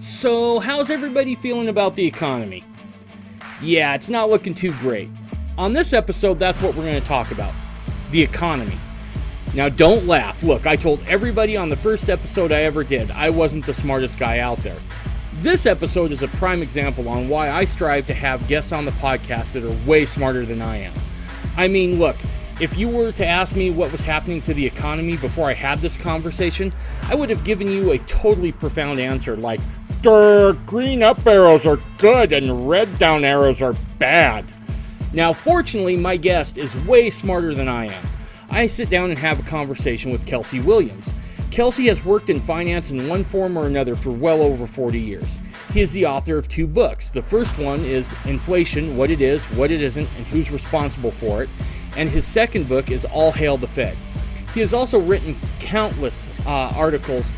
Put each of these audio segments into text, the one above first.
So, how's everybody feeling about the economy? Yeah, it's not looking too great. On this episode, that's what we're going to talk about. The economy. Now, don't laugh. Look, I told everybody on the first episode I ever did, I wasn't the smartest guy out there. This episode is a prime example on why I strive to have guests on the podcast that are way smarter than I am. I mean, look, if you were to ask me what was happening to the economy before I had this conversation, I would have given you a totally profound answer like, green up arrows are good and red down arrows are bad. Now, fortunately, my guest is way smarter than I am. I sit down and have a conversation with Kelsey Williams. Kelsey has worked in finance in one form or another for well over 40 years. He is the author of 2 books. The first one is Inflation, What It Is, What It Isn't, and Who's Responsible for It. And his second book is All Hail the Fed. He has also written countless articles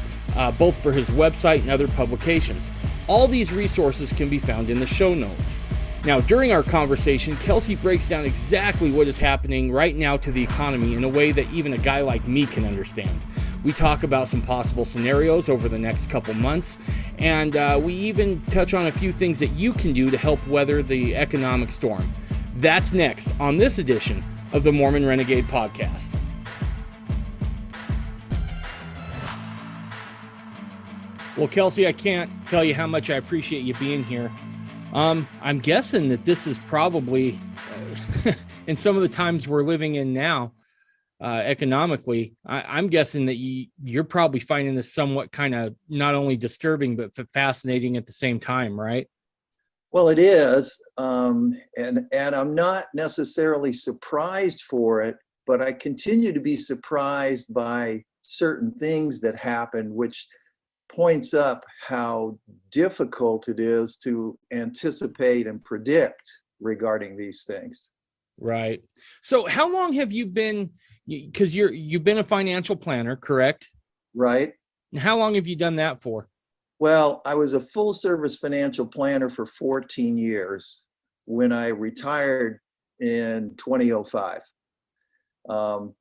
both for his website and other publications. All these resources can be found in the show notes. Now, during our conversation, Kelsey breaks down exactly what is happening right now to the economy in a way that even a guy like me can understand. We talk about some possible scenarios over the next couple months, and we even touch on a few things that you can do to help weather the economic storm. That's next on this edition of the Mormon Renegade Podcast. Well, Kelsey, I can't tell you how much I appreciate you being here. I'm guessing that this is probably, in some of the times we're living in now, economically, I'm guessing that you're probably finding this somewhat kind of not only disturbing, but fascinating at the same time, right? Well, it is. And I'm not necessarily surprised for it, but I continue to be surprised by certain things that happen, which points up how difficult it is to anticipate and predict regarding these things. Right. So how long have you been, because you've been a financial planner, correct? Right. And how long have you done that for? Well, I was a full service financial planner for 14 years when I retired in 2005.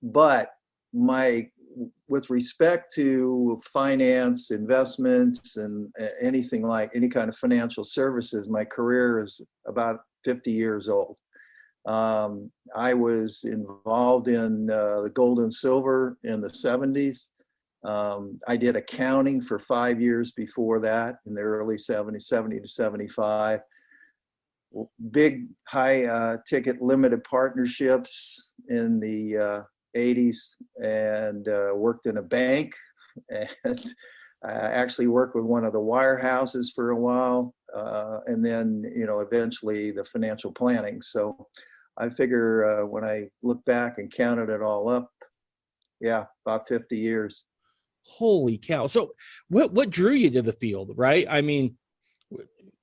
But with respect to finance, investments, and anything like any kind of financial services, my career is about 50 years old. I was involved in the gold and silver in the 70s. I did accounting for 5 years before that in the early 70s, 70 to 75. Big high ticket limited partnerships in the 80s, and worked in a bank, and actually worked with one of the wire houses for a while, and then eventually the financial planning. So I figure when I look back and counted it all up, yeah, about 50 years. Holy cow. So what drew you to the field, right? I mean,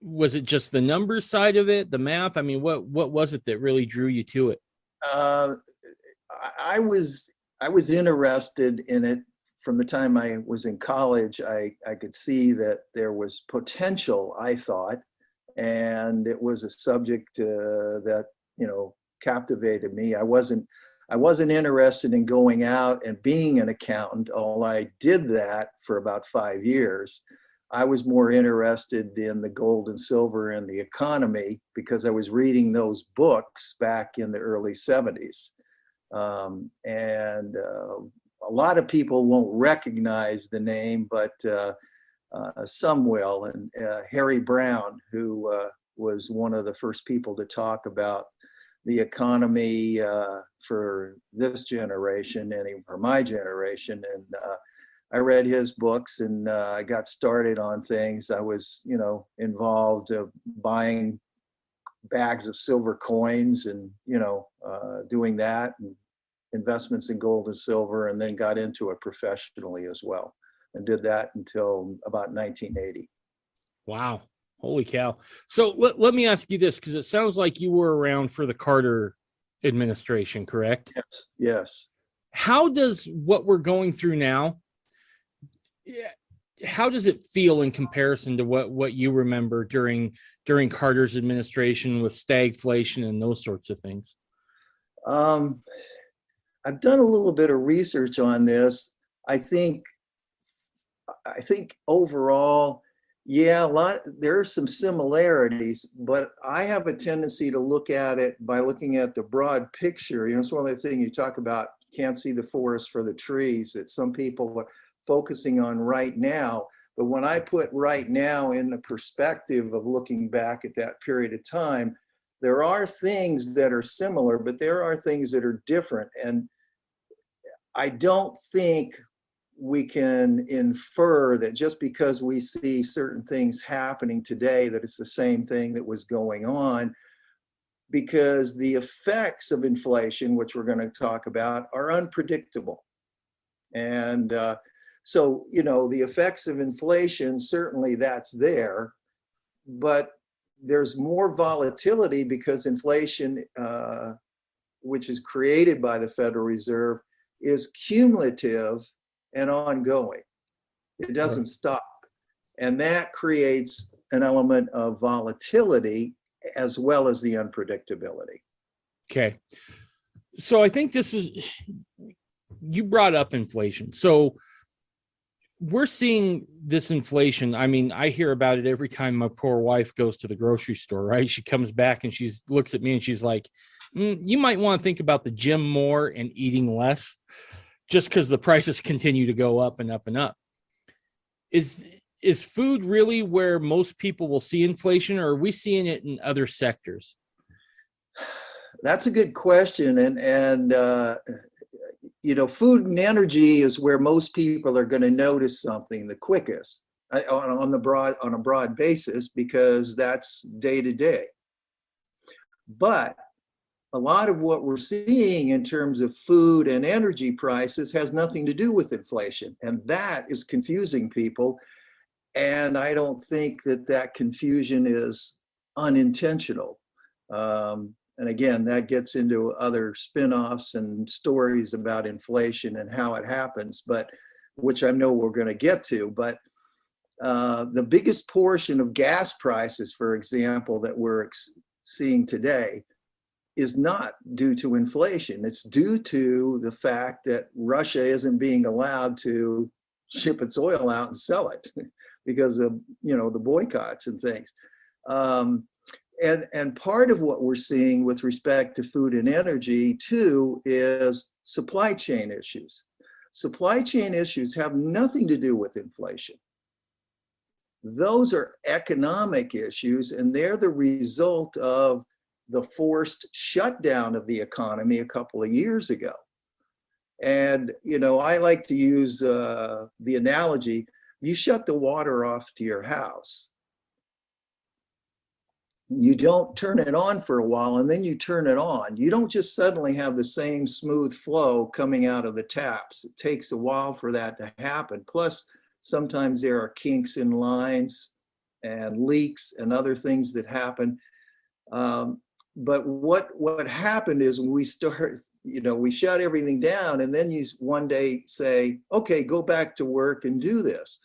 was it just the numbers side of it, the math? I mean, what was it that really drew you to it? I was interested in it from the time I was in college. I could see that there was potential, I thought, and it was a subject that captivated me. I wasn't interested in going out and being an accountant, although I did that for about 5 years. I was more interested in the gold and silver and the economy because I was reading those books back in the early 70s. And a lot of people won't recognize the name, but some will. And Harry Brown, who was one of the first people to talk about the economy for this generation and for my generation. And I read his books, and I got started on things. I was, involved buying bags of silver coins and, doing that, and investments in gold and silver, and then got into it professionally as well, and did that until about 1980. Wow. Holy cow. So let me ask you this, because it sounds like you were around for the Carter administration, correct? Yes. How does what we're going through now, how does it feel in comparison to what you remember during Carter's administration with stagflation and those sorts of things? I've done a little bit of research on this. I think overall Yeah, there are some similarities, but I have a tendency to look at it by looking at the broad picture. It's one of the things you talk about, can't see the forest for the trees, that some people are focusing on right now. But when I put right now in the perspective of looking back at that period of time, there are things that are similar, but there are things that are different. And I don't think we can infer that just because we see certain things happening today, that it's the same thing that was going on, because the effects of inflation, which we're going to talk about, are unpredictable. And so, the effects of inflation, certainly that's there, but there's more volatility because inflation, which is created by the Federal Reserve, is cumulative and ongoing. It doesn't stop. And that creates an element of volatility as well as the unpredictability. Okay. So I think you brought up inflation. So we're seeing this inflation. I mean, I hear about it every time my poor wife goes to the grocery store, right? She comes back and she looks at me and she's like, you might want to think about the gym more and eating less, just because the prices continue to go up and up and up. Is food really where most people will see inflation, or are we seeing it in other sectors? That's a good question. And food and energy is where most people are going to notice something the quickest on a broad basis, because that's day to day. But a lot of what we're seeing in terms of food and energy prices has nothing to do with inflation. And that is confusing people. And I don't think that confusion is unintentional. And again, that gets into other spin-offs and stories about inflation and how it happens, but which I know we're going to get to. But the biggest portion of gas prices, for example, that we're seeing today is not due to inflation. It's due to the fact that Russia isn't being allowed to ship its oil out and sell it because of, the boycotts and things. And part of what we're seeing with respect to food and energy too is supply chain issues. Supply chain issues have nothing to do with inflation. Those are economic issues, and they're the result of the forced shutdown of the economy a couple of years ago. And, I like to use the analogy, you shut the water off to your house. You don't turn it on for a while and then you turn it on. You don't just suddenly have the same smooth flow coming out of the taps. It takes a while for that to happen. Plus, sometimes there are kinks in lines and leaks and other things that happen. But what happened is when we start, we shut everything down, and then you one day say, okay, go back to work and do this.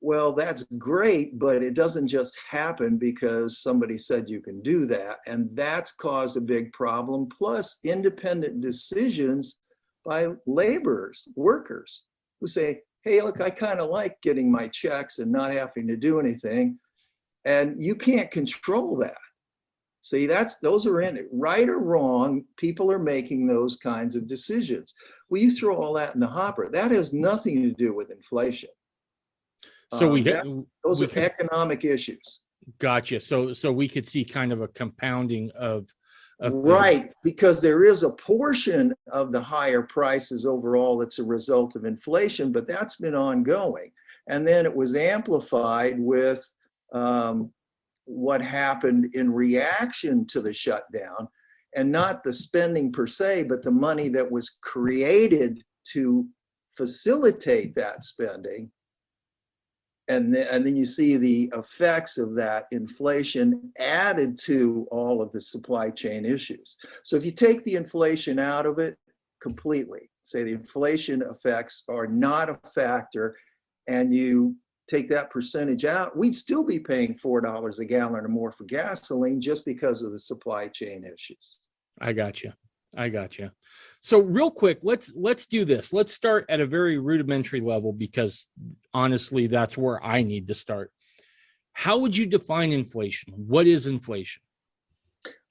Well, that's great, but it doesn't just happen because somebody said you can do that. And that's caused a big problem, plus independent decisions by laborers, workers, who say, hey, look, I kind of like getting my checks and not having to do anything. And you can't control that. See, those are in it. Right or wrong, people are making those kinds of decisions. Well, you throw all that in the hopper. That has nothing to do with inflation. So those are economic issues. Gotcha. So we could see kind of a compounding of right, because there is a portion of the higher prices overall that's a result of inflation, but that's been ongoing. And then it was amplified with what happened in reaction to the shutdown, and not the spending per se, but the money that was created to facilitate that spending. And then you see the effects of that inflation added to all of the supply chain issues. So if you take the inflation out of it completely, say the inflation effects are not a factor, and you take that percentage out, we'd still be paying $4 a gallon or more for gasoline just because of the supply chain issues. I got you. So real quick, let's do this. Let's start at a very rudimentary level, because honestly, that's where I need to start. How would you define inflation? What is inflation?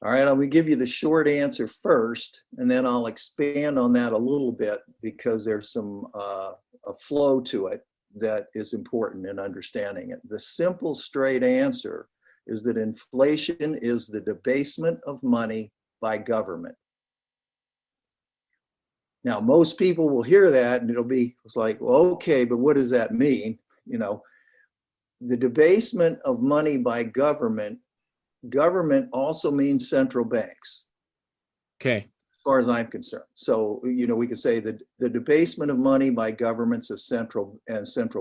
All right, I'm going to give you the short answer first, and then I'll expand on that a little bit because there's some a flow to it that is important in understanding it. The simple, straight answer is that inflation is the debasement of money by government. Now, most people will hear that and it's like, well, okay, but what does that mean? You know, the debasement of money by government also means central banks. Okay. As far as I'm concerned. So, you know, we could say that the debasement of money by governments of central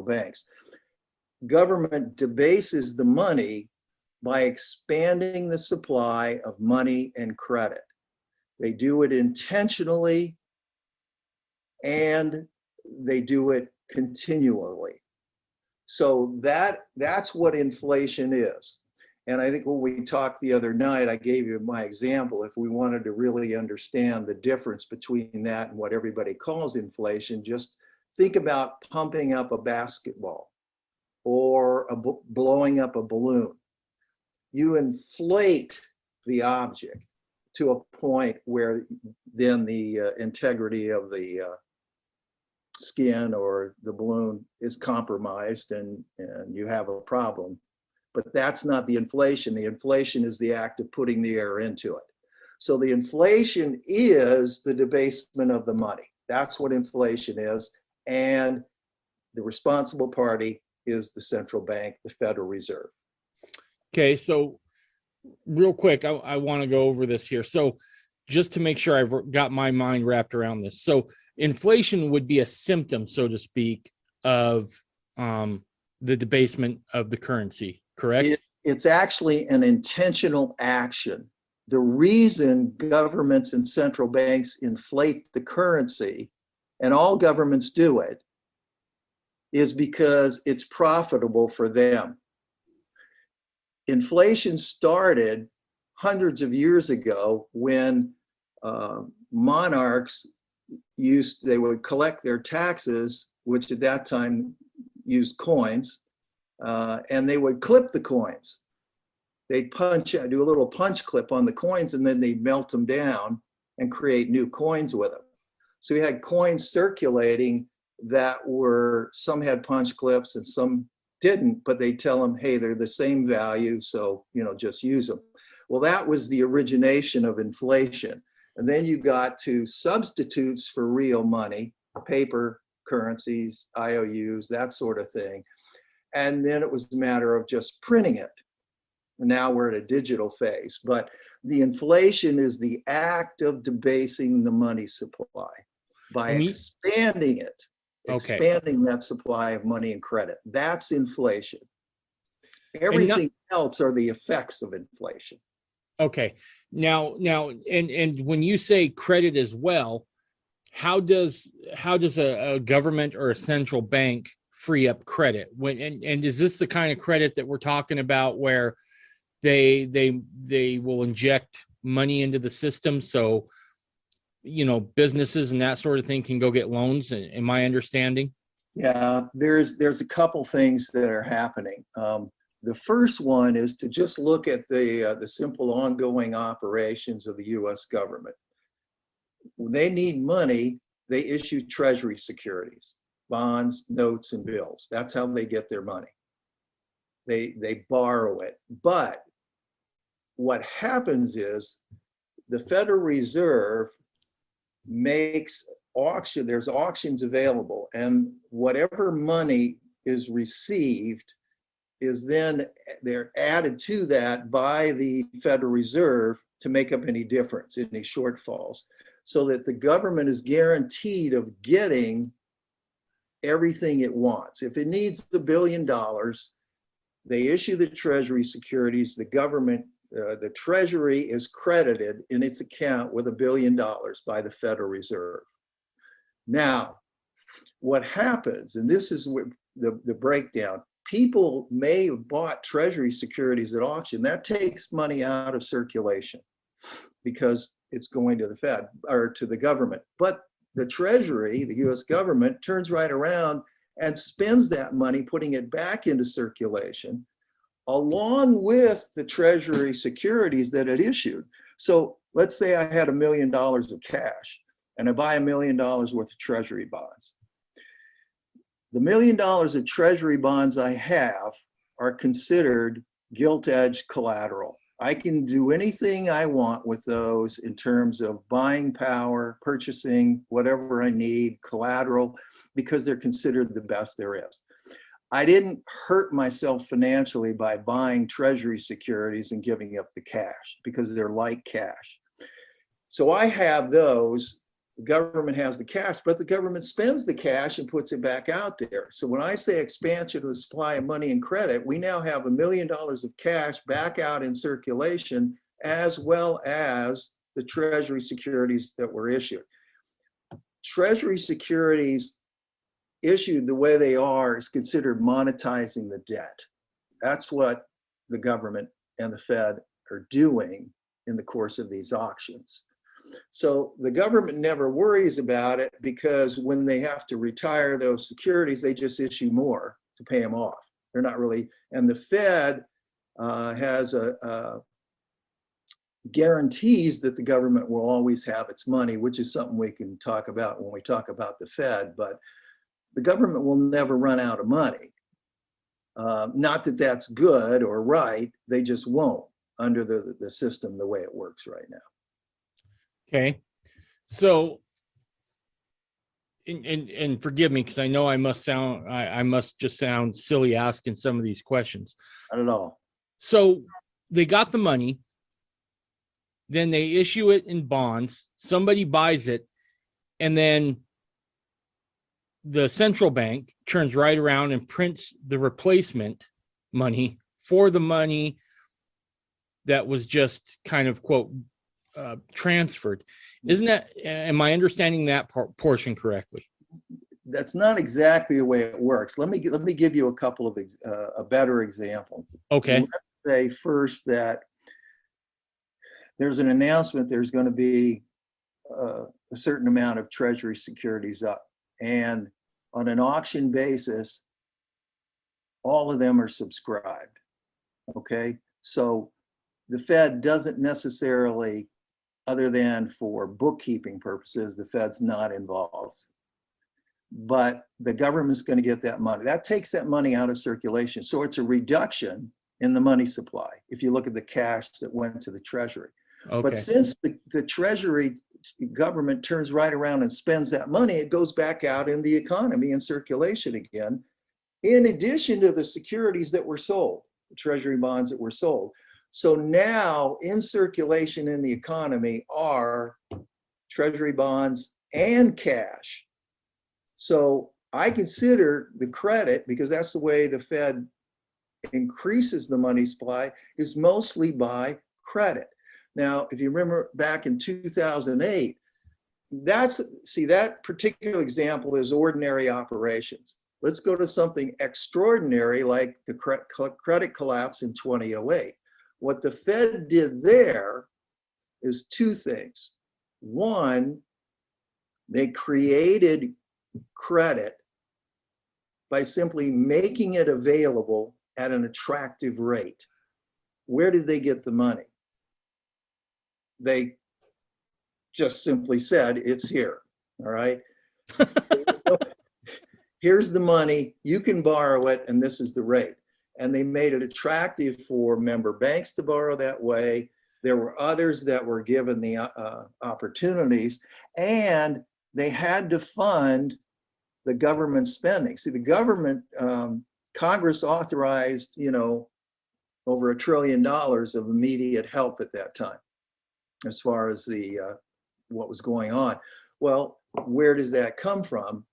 banks. Government debases the money by expanding the supply of money and credit. They do it intentionally and they do it continually. So that's what inflation is. And I think when we talked the other night, I gave you my example. If we wanted to really understand the difference between that and what everybody calls inflation, just think about pumping up a basketball or blowing up a balloon. You inflate the object to a point where then the integrity of the skin or the balloon is compromised and you have a problem. But that's not the inflation. The inflation is the act of putting the air into it. So the inflation is the debasement of the money. That's what inflation is. And the responsible party is the central bank, the Federal Reserve. Okay, so real quick, I want to go over this here. So just to make sure I've got my mind wrapped around this. So inflation would be a symptom, so to speak, of the debasement of the currency, correct? It's actually an intentional action. The reason governments and central banks inflate the currency, and all governments do it, is because it's profitable for them. Inflation started hundreds of years ago when monarchs they would collect their taxes, which at that time used coins, and they would clip the coins. They'd do a little punch clip on the coins, and then they'd melt them down and create new coins with them. So we had coins circulating that some had punch clips and some didn't, but they tell them, hey, they're the same value, so just use them. Well, that was the origination of inflation. And then you got to substitutes for real money, paper currencies, IOUs, that sort of thing. And then it was a matter of just printing it. And now we're at a digital phase. But the inflation is the act of debasing the money supply by expanding it. Expanding that supply of money and credit. That's inflation. Everything else are the effects of inflation. Okay. Now, and when you say credit as well, how does a government or a central bank free up credit? And is this the kind of credit that we're talking about where they will inject money into the system so businesses and that sort of thing can go get loans, in my understanding? Yeah, there's a couple things that are happening. The first one is to just look at the simple ongoing operations of the U.S. government. When they need money, they issue treasury securities, bonds, notes, and bills. That's how they get their money. They borrow it. But what happens is the Federal Reserve makes there's auctions available, and whatever money is received is then they're added to that by the Federal Reserve to make up any difference, any shortfalls, so that the government is guaranteed of getting everything it wants. If it needs $1 billion, they issue the treasury securities, the government, the treasury is credited in its account with $1 billion by the Federal Reserve. Now, what happens, and this is the breakdown, people may have bought treasury securities at auction. That takes money out of circulation because it's going to the Fed or to the government. But the Treasury, the US government, turns right around and spends that money, putting it back into circulation along with the Treasury securities that it issued. So let's say I had $1 million of cash and I buy $1 million worth of Treasury bonds. The $1 million of Treasury bonds I have are considered gilt-edged collateral. I can do anything I want with those in terms of buying power, purchasing whatever I need, collateral, because they're considered the best there is. I didn't hurt myself financially by buying Treasury securities and giving up the cash because they're like cash. So I have those. The government has the cash, but the government spends the cash and puts it back out there. So when I say expansion of the supply of money and credit, we now have $1 million of cash back out in circulation, as well as the Treasury securities that were issued. Treasury securities issued the way they are is considered monetizing the debt. That's what the government and the Fed are doing in the course of these auctions. So the government never worries about it because when they have to retire those securities, they just issue more to pay them off. They're not really, and the Fed has guarantees that the government will always have its money, which is something we can talk about when we talk about the Fed, but the government will never run out of money. Not that that's good or right, they just won't under the system the way it works right now. Okay. So, and forgive me, because I know I must just sound silly asking some of these questions. Not at all. So they got the money, then they issue it in bonds, somebody buys it, and then the central bank turns right around and prints the replacement money for the money that was just kind of, quote, transferred. Isn't that, am I understanding that portion correctly? That's not exactly the way it works. Let me give you a couple of a better example. Okay. Let's say first that there's an announcement there's going to be a certain amount of Treasury securities up, and on an auction basis, all of them are subscribed. Okay, so the Fed doesn't necessarily, other than for bookkeeping purposes, the Fed's not involved. But the government's going to get that money. That takes that money out of circulation. So it's a reduction in the money supply if you look at the cash that went to the Treasury. Okay. But since the Treasury government turns right around and spends that money, it goes back out in the economy in circulation again, in addition to the securities that were sold, the Treasury bonds that were sold. So now in circulation in the economy are Treasury bonds and cash. So I consider the credit, because that's the way the Fed increases the money supply, is mostly by credit. Now, if you remember back in 2008, that particular example is ordinary operations. Let's go to something extraordinary like the credit collapse in 2008. What the Fed did there is two things. One, they created credit by simply making it available at an attractive rate. Where did they get the money? They just simply said, it's here, all right? Here's the money, you can borrow it, and this is the rate. And they made it attractive for member banks to borrow that way. There were others that were given the opportunities, and they had to fund the government spending. See, the government, Congress authorized, over $1 trillion of immediate help at that time, as far as what was going on. Well, where does that come from?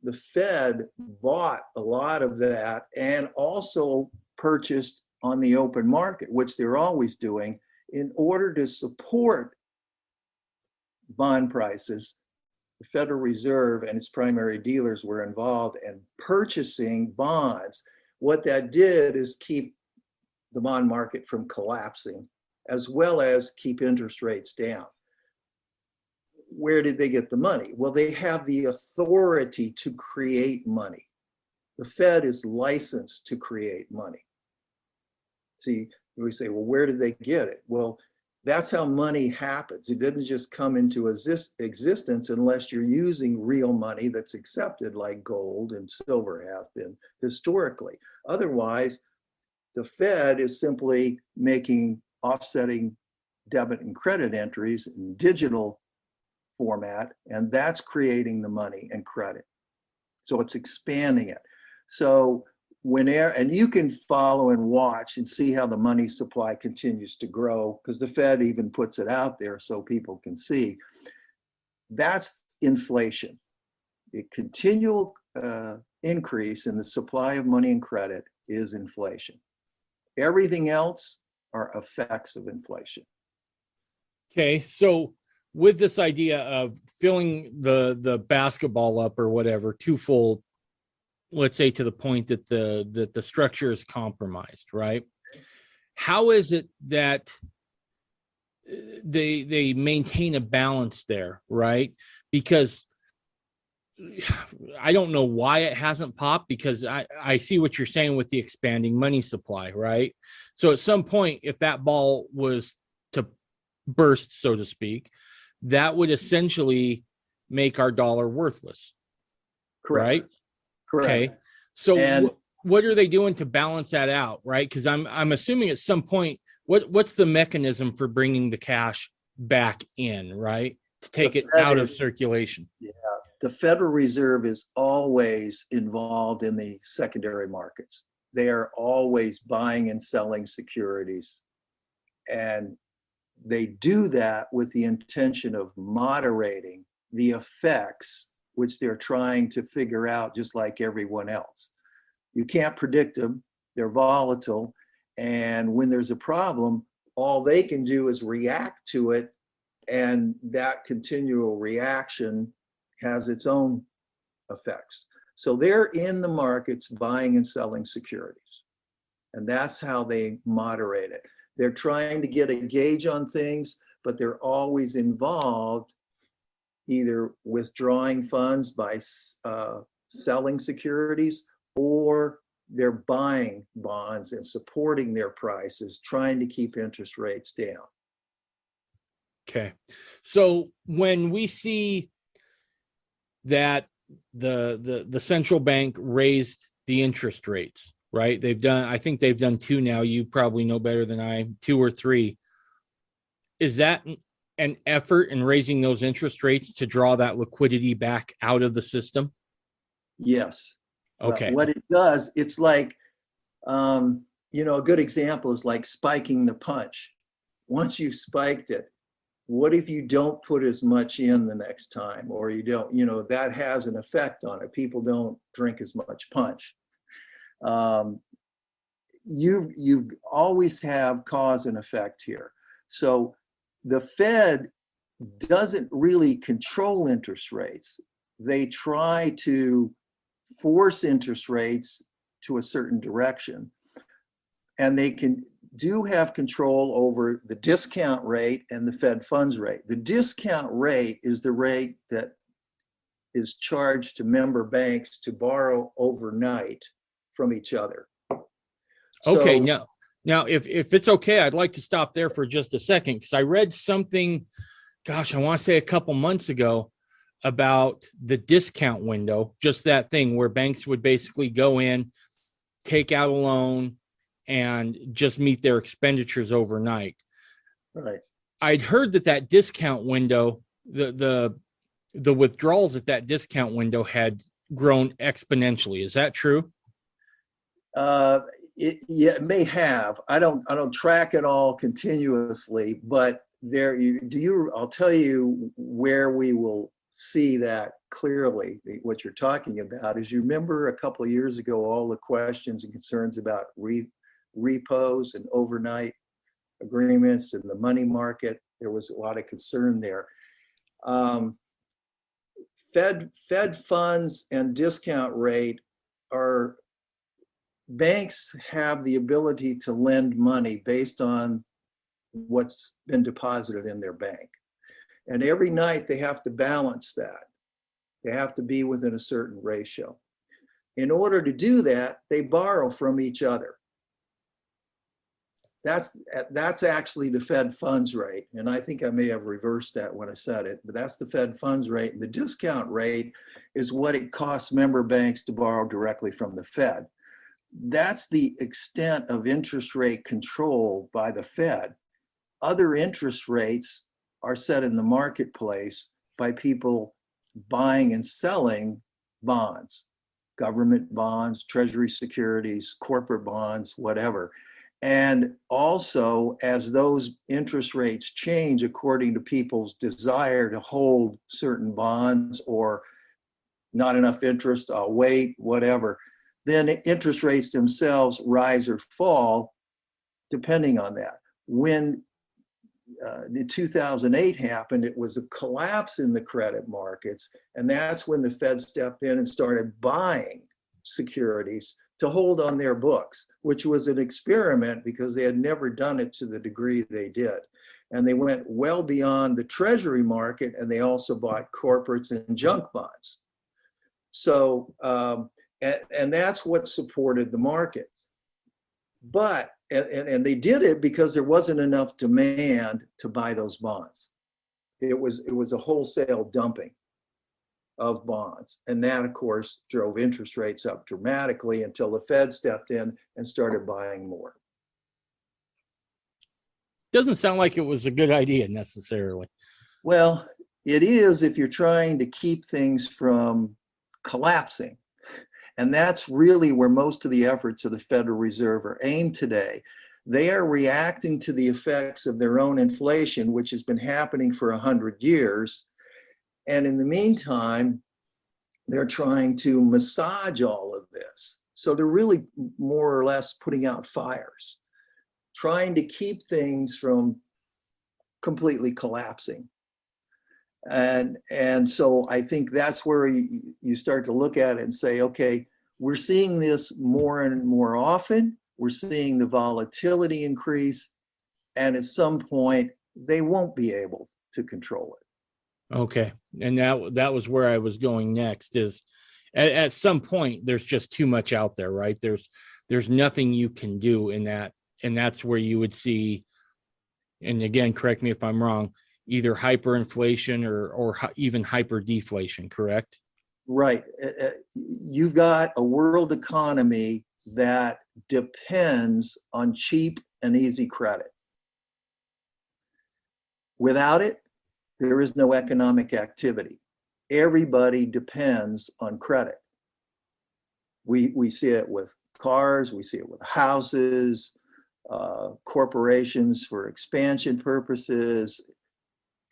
The Fed bought a lot of that and also purchased on the open market, which they're always doing, in order to support bond prices. The Federal Reserve and its primary dealers were involved in purchasing bonds. What that did is keep the bond market from collapsing, as well as keep interest rates down. Where did they get the money? Well, they have the authority to create money. The Fed is licensed to create money. See, we say, well, where did they get it? Well, that's how money happens. It doesn't just come into existence unless you're using real money that's accepted, like gold and silver have been historically. Otherwise, the Fed is simply making offsetting debit and credit entries in digital format, and that's creating the money and credit. So it's expanding it. So and you can follow and watch and see how the money supply continues to grow, because the Fed even puts it out there so people can see. That's inflation. The continual increase in the supply of money and credit is inflation. Everything else are effects of inflation. Okay, so with this idea of filling the basketball up or whatever too full, let's say to the point that the structure is compromised, right? How is it that they maintain a balance there, right? Because I don't know why it hasn't popped, because I see what you're saying with the expanding money supply, right? So at some point, if that ball was to burst, so to speak, that would essentially make our dollar worthless. Correct. Right? Correct. Okay. So and what are they doing to balance that out, right? Because I'm assuming at some point, what's the mechanism for bringing the cash back in, right? To take it out of circulation. Yeah. The Federal Reserve is always involved in the secondary markets. They are always buying and selling securities. And they do that with the intention of moderating the effects, which they're trying to figure out, just like everyone else. You can't predict them. They're volatile. And when there's a problem, all they can do is react to it. And that continual reaction has its own effects. So they're in the markets buying and selling securities. And that's how they moderate it. They're trying to get a gauge on things, but they're always involved either withdrawing funds by selling securities, or they're buying bonds and supporting their prices, trying to keep interest rates down. Okay. So when we see that the central bank raised the interest rates, right? I think they've done two now. You probably know better than I, 2 or 3. Is that an effort in raising those interest rates to draw that liquidity back out of the system? Yes. Okay. What it does, it's like, a good example is like spiking the punch. Once you've spiked it, what if you don't put as much in the next time, or you don't, that has an effect on it. People don't drink as much punch. You always have cause and effect here. So the Fed doesn't really control interest rates. They try to force interest rates to a certain direction, and they do have control over the discount rate and the Fed funds rate. The discount rate is the rate that is charged to member banks to borrow overnight from each other. Okay. Now, if it's okay, I'd like to stop there for just a second, because I read something, gosh, I want to say a couple months ago, about the discount window, just that thing where banks would basically go in, take out a loan, and just meet their expenditures overnight. Right. I'd heard that discount window, the withdrawals at that discount window had grown exponentially. Is that true? It may have. I don't track it all continuously, but I'll tell you where we will see that clearly. What you're talking about is, you remember a couple of years ago, all the questions and concerns about repos and overnight agreements and the money market. There was a lot of concern there. Fed funds and discount rate are, banks have the ability to lend money based on what's been deposited in their bank. And every night they have to balance that. They have to be within a certain ratio. In order to do that, they borrow from each other. That's actually the Fed funds rate. And I think I may have reversed that when I said it, but that's the Fed funds rate. And the discount rate is what it costs member banks to borrow directly from the Fed. That's the extent of interest rate control by the Fed. Other interest rates are set in the marketplace by people buying and selling bonds, government bonds, treasury securities, corporate bonds, whatever. And also, as those interest rates change according to people's desire to hold certain bonds, or not enough interest, I'll wait, whatever, then interest rates themselves rise or fall depending on that. When the 2008 happened, it was a collapse in the credit markets. And that's when the Fed stepped in and started buying securities to hold on their books, which was an experiment because they had never done it to the degree they did. And they went well beyond the treasury market, and they also bought corporates and junk bonds. So, and that's what supported the market. But, and they did it because there wasn't enough demand to buy those bonds. It was a wholesale dumping of bonds. And that, of course, drove interest rates up dramatically until the Fed stepped in and started buying more. Doesn't sound like it was a good idea necessarily. Well, it is if you're trying to keep things from collapsing. And that's really where most of the efforts of the Federal Reserve are aimed today. They are reacting to the effects of their own inflation, which has been happening for 100 years. And in the meantime, they're trying to massage all of this. So they're really more or less putting out fires, trying to keep things from completely collapsing. And so I think that's where you start to look at it and say, okay, we're seeing this more and more often. We're seeing the volatility increase. And at some point, they won't be able to control it. Okay. And that was where I was going next is at some point, there's just too much out there, right? There's nothing you can do in that. And that's where you would see, and again, correct me if I'm wrong, either hyperinflation or even hyperdeflation, correct? Right. You've got a world economy that depends on cheap and easy credit. Without it, there is no economic activity. Everybody depends on credit. We see it with cars, we see it with houses, corporations for expansion purposes.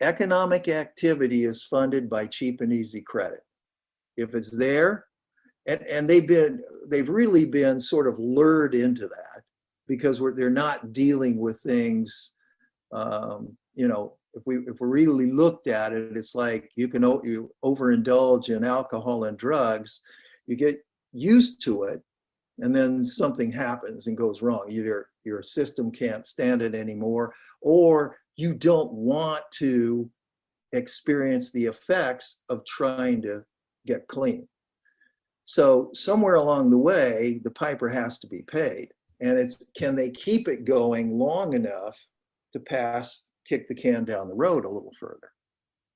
Economic activity is funded by cheap and easy credit. If it's there, and they've really been sort of lured into that because they're not dealing with things. If we really looked at it, it's like you overindulge in alcohol and drugs, you get used to it, and then something happens and goes wrong. Either your system can't stand it anymore, or you don't want to experience the effects of trying to get clean. So somewhere along the way, the piper has to be paid. And can they keep it going long enough to kick the can down the road a little further,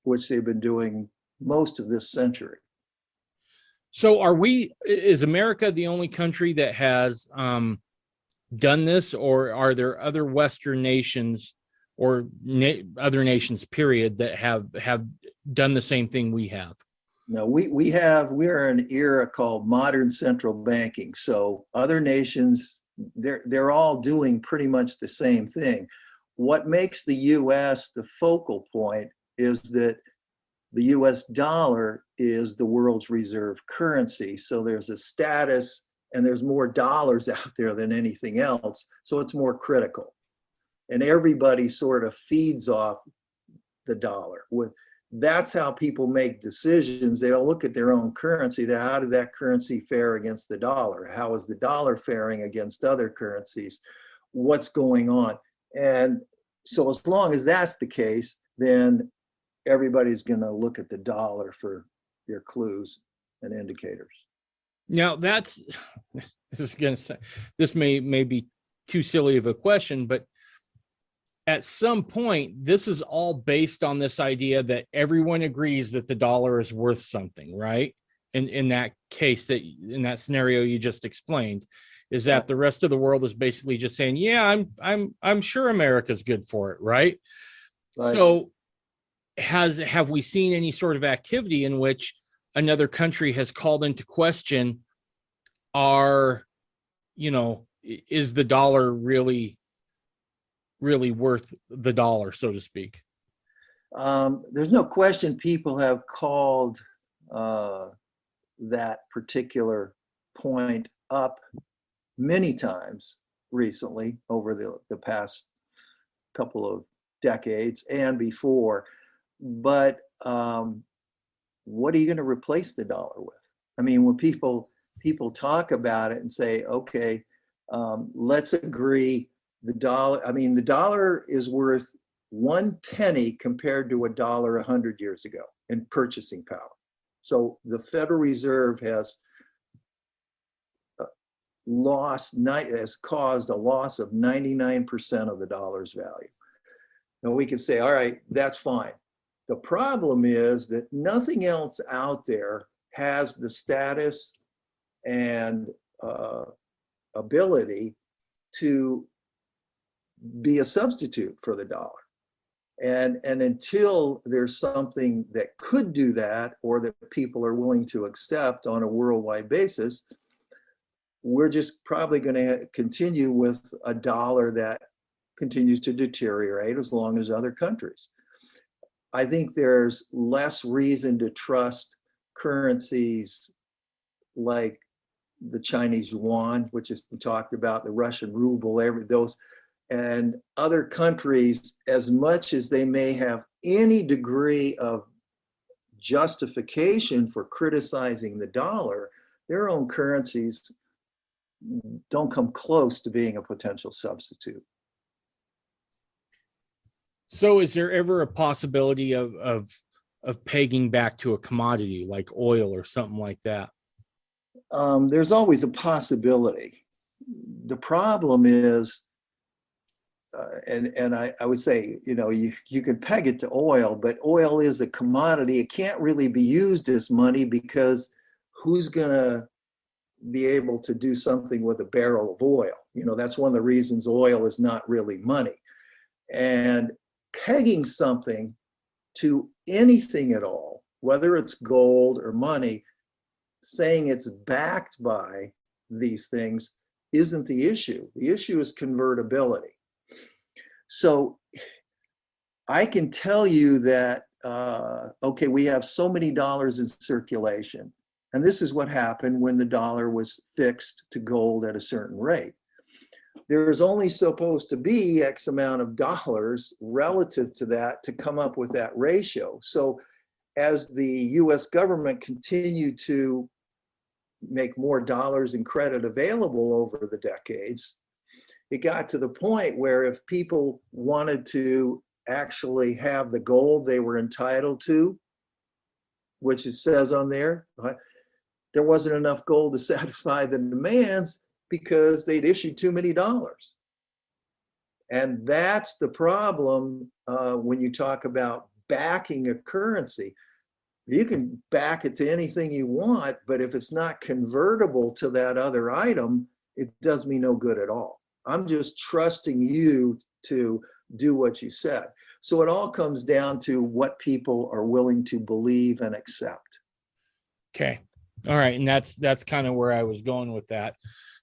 which they've been doing most of this century. So is America the only country that has done this, or are there other Western nations or other nations, period, that have done the same thing we have? No, we're in an era called modern central banking. So other nations, they're all doing pretty much the same thing. What makes the US the focal point is that the US dollar is the world's reserve currency. So there's a status, and there's more dollars out there than anything else. So it's more critical. And everybody sort of feeds off the dollar. That's how people make decisions. They don't look at their own currency. How did that currency fare against the dollar? How is the dollar faring against other currencies? What's going on? And so as long as that's the case, then everybody's going to look at the dollar for their clues and indicators. Now this may be too silly of a question, but at some point, this is all based on this idea that everyone agrees that the dollar is worth something, right? In that case, that in that scenario you just explained, is that the rest of the world is basically just saying, yeah, I'm sure America's good for it, right? So have we seen any sort of activity in which another country has called into question is the dollar really worth the dollar, so to speak? There's no question people have called that particular point up many times recently over the past couple of decades and before. But what are you going to replace the dollar with? I mean, when people talk about it and say, okay, let's agree the dollar is worth 1 penny compared to $1 100 years ago in purchasing power. So the Federal Reserve has caused a loss of 99% of the dollar's value. Now we can say, all right, that's fine. The problem is that nothing else out there has the status and ability to be a substitute for the dollar. And until there's something that could do that, or that people are willing to accept on a worldwide basis, we're just probably going to continue with a dollar that continues to deteriorate as long as other countries. I think there's less reason to trust currencies like the Chinese yuan, which is talked about, the Russian ruble, those, and other countries, as much as they may have any degree of justification for criticizing the dollar, their own currencies don't come close to being a potential substitute. So is there ever a possibility of pegging back to a commodity like oil or something like that? There's always a possibility. The problem is, and I would say, you can peg it to oil, but oil is a commodity. It can't really be used as money, because who's going to be able to do something with a barrel of oil? That's one of the reasons oil is not really money. And pegging something to anything at all, whether it's gold or money, saying it's backed by these things isn't the issue. The issue is convertibility. So I can tell you that, okay, we have so many dollars in circulation, and this is what happened when the dollar was fixed to gold at a certain rate. There's only supposed to be X amount of dollars relative to that to come up with that ratio. So as the US government continued to make more dollars and credit available over the decades, it got to the point where if people wanted to actually have the gold they were entitled to, which it says on there, there wasn't enough gold to satisfy the demands because they'd issued too many dollars. And that's the problem when you talk about backing a currency. You can back it to anything you want, but if it's not convertible to that other item, it does me no good at all. I'm just trusting you to do what you said. So it all comes down to what people are willing to believe and accept. Okay. All right. And that's kind of where I was going with that.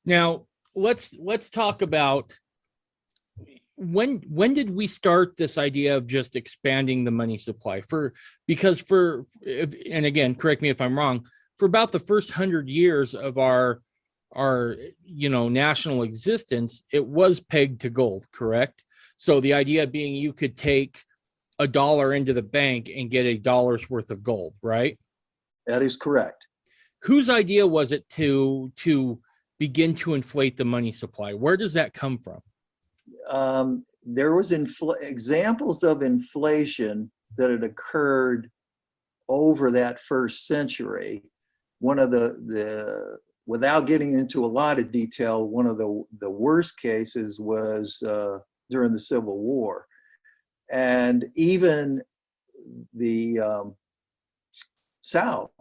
Now, let's talk about when did we start this idea of just expanding the money supply? And again, correct me if I'm wrong, for about the first 100 years of our national existence, it was pegged to gold, correct? So the idea being you could take $1 into the bank and get $1 worth of gold, right? That is correct. Whose idea was it to begin to inflate the money supply? Where does that come from? There was examples of inflation that had occurred over that first century. One of the without getting into a lot of detail, one of the worst cases was during the Civil War. And even the South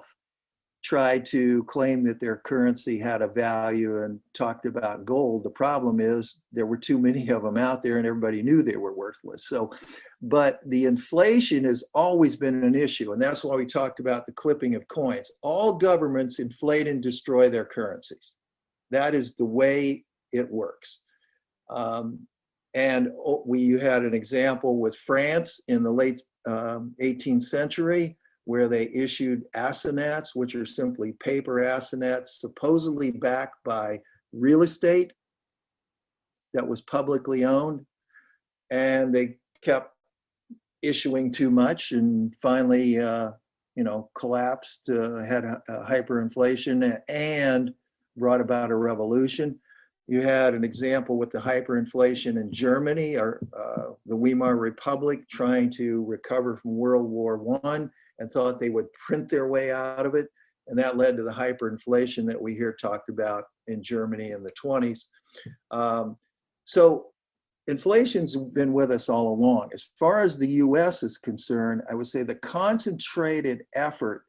tried to claim that their currency had a value and talked about gold. The problem is there were too many of them out there and everybody knew they were worthless. So, but the inflation has always been an issue. And that's why we talked about the clipping of coins. All governments inflate and destroy their currencies. That is the way it works. You had an example with France in the late 18th century, where they issued assignats, which are simply paper assignats, supposedly backed by real estate that was publicly owned. And they kept issuing too much and finally, collapsed, had a hyperinflation and brought about a revolution. You had an example with the hyperinflation in Germany, or the Weimar Republic, trying to recover from World War I, and thought they would print their way out of it. And that led to the hyperinflation that we hear talked about in Germany in the 20s. So inflation's been with us all along. As far as the US is concerned, I would say the concentrated effort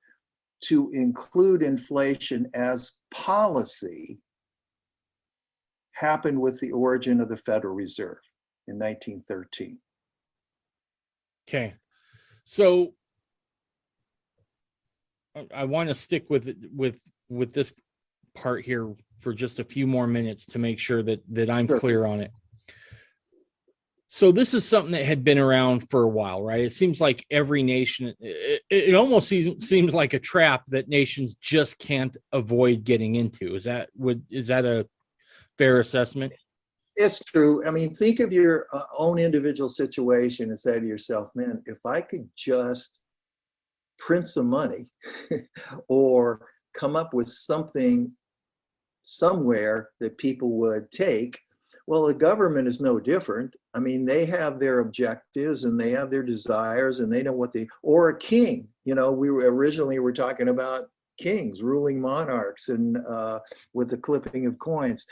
to include inflation as policy happened with the origin of the Federal Reserve in 1913. Okay. So I want to stick with this part here for just a few more minutes to make sure that I'm clear on it. So this is something that had been around for a while, right? It seems like every nation, it almost seems like a trap that nations just can't avoid getting into. Is that a fair assessment? It's true. I mean, think of your own individual situation and say to yourself, man, if I could just print some money or come up with something somewhere that people would take. Well, the government is no different. I mean, they have their objectives and they have their desires and they know what or a king, we were talking about kings, ruling monarchs, and with the clipping of coins.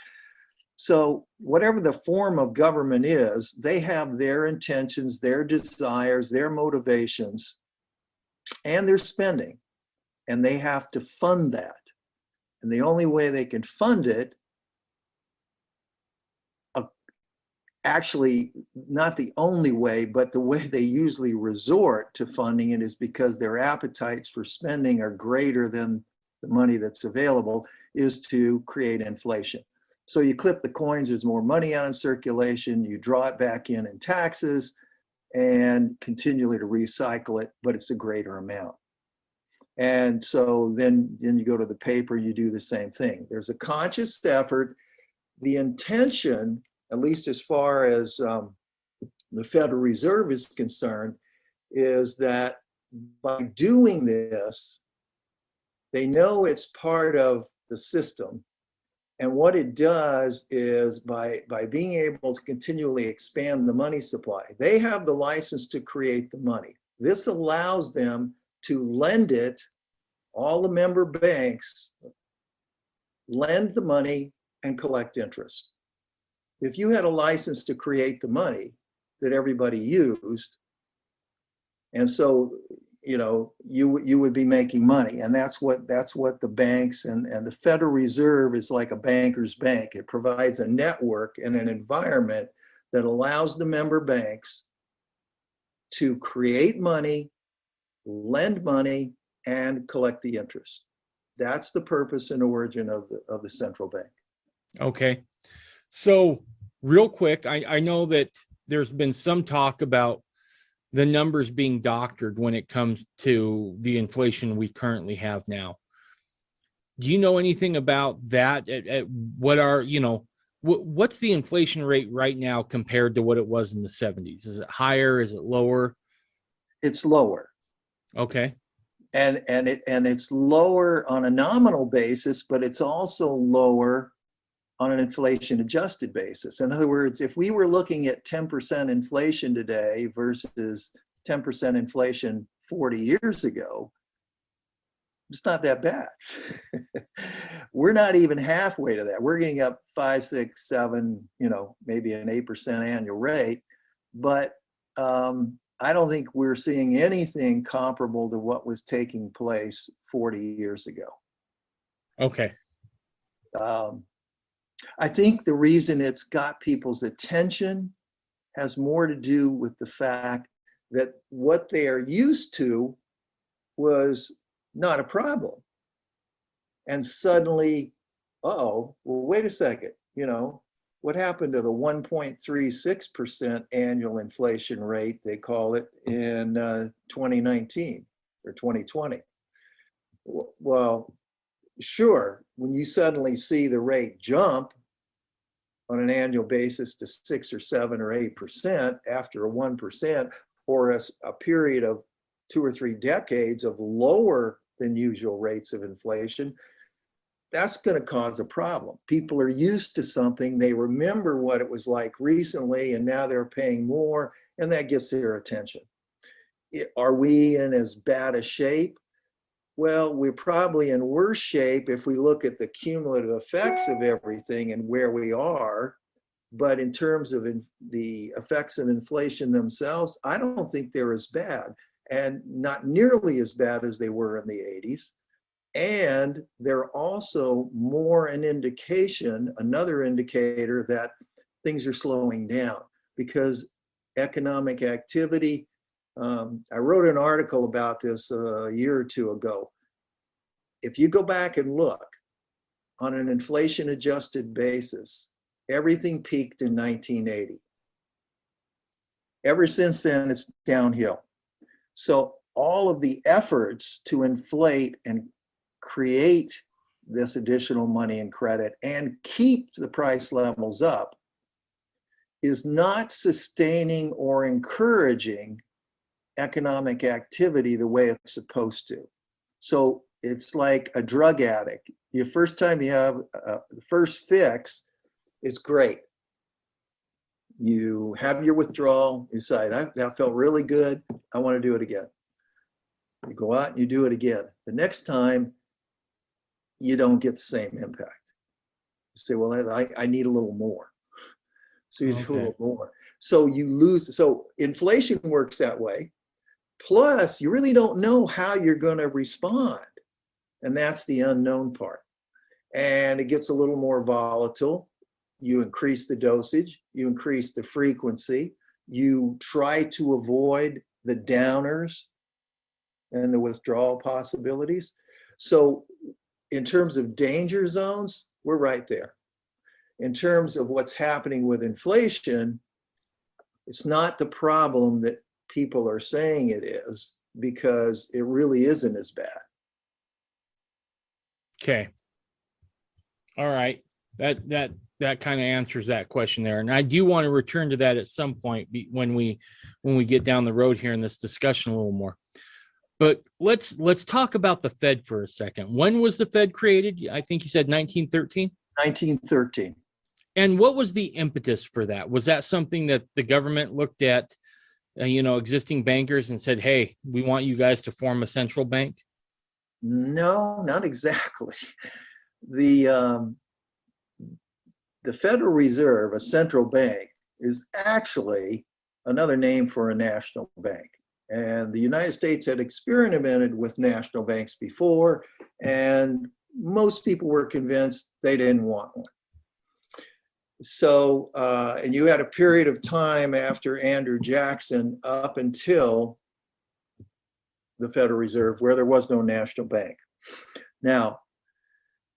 So whatever the form of government is, they have their intentions, their desires, their motivations, and their spending, and they have to fund that. And the only way they can fund it, actually not the only way, but the way they usually resort to funding it, is because their appetites for spending are greater than the money that's available, is to create inflation. So you clip the coins, there's more money out in circulation, you draw it back in taxes, and continually to recycle it, but it's a greater amount. And so then you go to the paper, you do the same thing. There's a conscious effort. The intention, at least as far as the Federal Reserve is concerned, is that by doing this, they know it's part of the system. And what it does is by being able to continually expand the money supply, they have the license to create the money. This allows them to lend it, all the member banks lend the money and collect interest. If you had a license to create the money that everybody used, and so you would be making money, and that's what the banks and the Federal Reserve is like a banker's bank. It provides a network and an environment that allows the member banks to create money, lend money, and collect the interest. That's the purpose and origin of the central bank. Okay, so real quick, I know that there's been some talk about the numbers being doctored when it comes to the inflation we currently have now. Do you know anything about that? What's the inflation rate right now compared to what it was in the 70s? Is it higher? Is it lower? It's lower. Okay. And it's lower on a nominal basis, but it's also lower on an inflation adjusted basis. In other words, if we were looking at 10% inflation today versus 10% inflation 40 years ago, it's not that bad. We're not even halfway to that. We're getting up 5, 6, 7, maybe an 8% annual rate. But I don't think we're seeing anything comparable to what was taking place 40 years ago. Okay. I think the reason it's got people's attention has more to do with the fact that what they are used to was not a problem. And suddenly, well, wait a second, what happened to the 1.36% annual inflation rate, they call it, in 2019 or 2020? Well, sure, when you suddenly see the rate jump on an annual basis to 6 or 7 or 8% after a 1%, or a period of 2 or 3 decades of lower than usual rates of inflation, that's going to cause a problem. People are used to something, they remember what it was like recently, and now they're paying more, and that gets their attention. Are we in as bad a shape? Well, we're probably in worse shape if we look at the cumulative effects of everything and where we are. But in terms of the effects of inflation themselves, I don't think they're as bad, and not nearly as bad as they were in the 80s. And they're also more an indication, another indicator that things are slowing down, because economic activity, I wrote an article about this a year or two ago. If you go back and look on an inflation adjusted basis, everything peaked in 1980. Ever since then, it's downhill. So all of the efforts to inflate and create this additional money and credit and keep the price levels up is not sustaining or encouraging economic activity the way it's supposed to. So it's like a drug addict. The first time you have the first fix, it's great. You have your withdrawal, you decide, that felt really good, I want to do it again. You go out and you do it again. The next time, you don't get the same impact. You say, well, I need a little more. So you do a little more. So you lose. So inflation works that way. Plus, you really don't know how you're going to respond. And that's the unknown part. And it gets a little more volatile. You increase the dosage, you increase the frequency, you try to avoid the downers and the withdrawal possibilities. So in terms of danger zones, we're right there. In terms of what's happening with inflation, it's not the problem that people are saying it is, because it really isn't as bad. Okay. All right. That kind of answers that question there. And I do want to return to that at some point when we get down the road here in this discussion a little more. But let's talk about the Fed for a second. When was the Fed created? I think you said 1913? 1913. And what was the impetus for that? Was that something that the government looked at, existing bankers and said, hey, we want you guys to form a central bank? No, not exactly. The Federal Reserve, a central bank, is actually another name for a national bank. And the United States had experimented with national banks before, and most people were convinced they didn't want one. So, and you had a period of time after Andrew Jackson up until the Federal Reserve where there was no national bank. Now,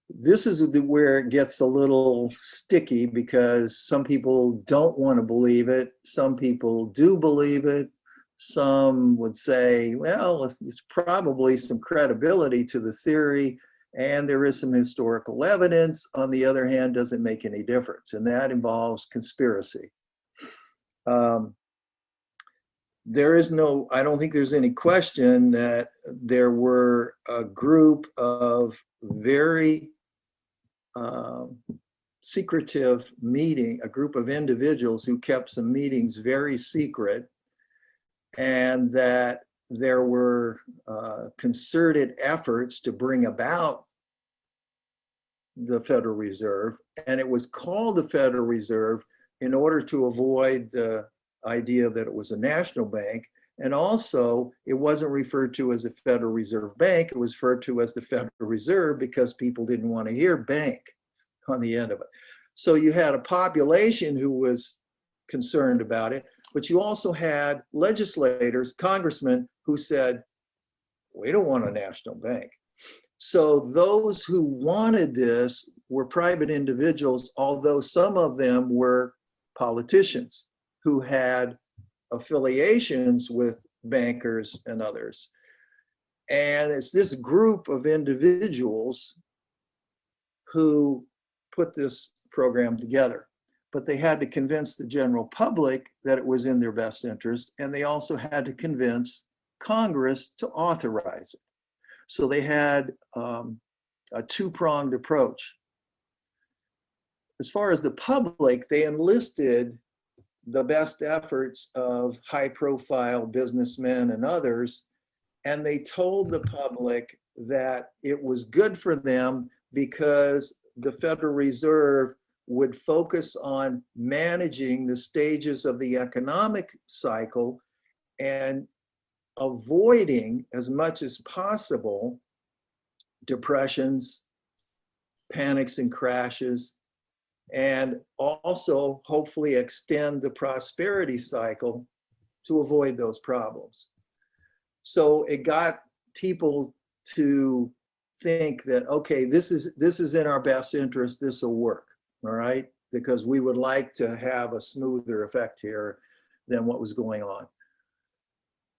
this is where it gets a little sticky, because some people don't want to believe it. Some people do believe it. Some would say, well, it's probably some credibility to the theory, and there is some historical evidence. On the other hand, doesn't make any difference, and that involves conspiracy. There is no, I don't think there's any question that there were a group of very secretive a group of individuals who kept some meetings very secret, and that there were concerted efforts to bring about the Federal Reserve, and it was called the Federal Reserve in order to avoid the idea that it was a national bank. And also, it wasn't referred to as a Federal Reserve Bank, it was referred to as the Federal Reserve because people didn't want to hear bank on the end of it. So you had a population who was concerned about it, but you also had legislators, congressmen, who said, we don't want a national bank. So those who wanted this were private individuals, although some of them were politicians who had affiliations with bankers and others. And it's this group of individuals who put this program together. But they had to convince the general public that it was in their best interest, and they also had to convince Congress to authorize it. So they had a two-pronged approach. As far as the public, they enlisted the best efforts of high-profile businessmen and others, and they told the public that it was good for them because the Federal Reserve would focus on managing the stages of the economic cycle and avoiding as much as possible depressions, panics and crashes, and also hopefully extend the prosperity cycle to avoid those problems. So it got people to think that, okay, this is in our best interest, this will work, all right? Because we would like to have a smoother effect here than what was going on.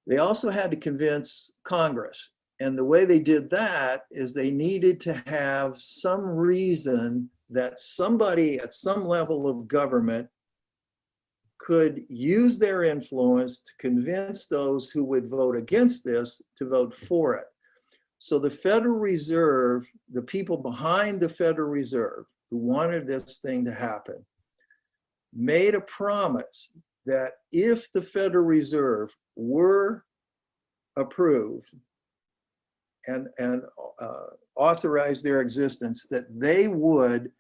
They also had to convince Congress. And the way they did that is they needed to have some reason that somebody at some level of government could use their influence to convince those who would vote against this to vote for it. So the Federal Reserve, the people behind the Federal Reserve who wanted this thing to happen, made a promise that if the Federal Reserve were approved and authorized their existence, that they would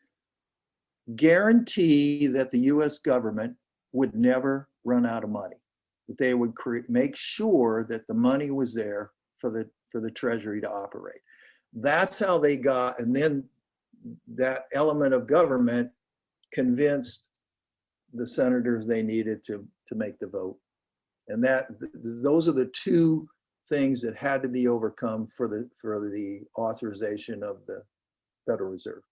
guarantee that the US government would never run out of money, that they would make sure that the money was there for the Treasury to operate. That's how they got, and then that element of government convinced the senators they needed to make the vote. And those are the two things that had to be overcome for the authorization of the Federal Reserve.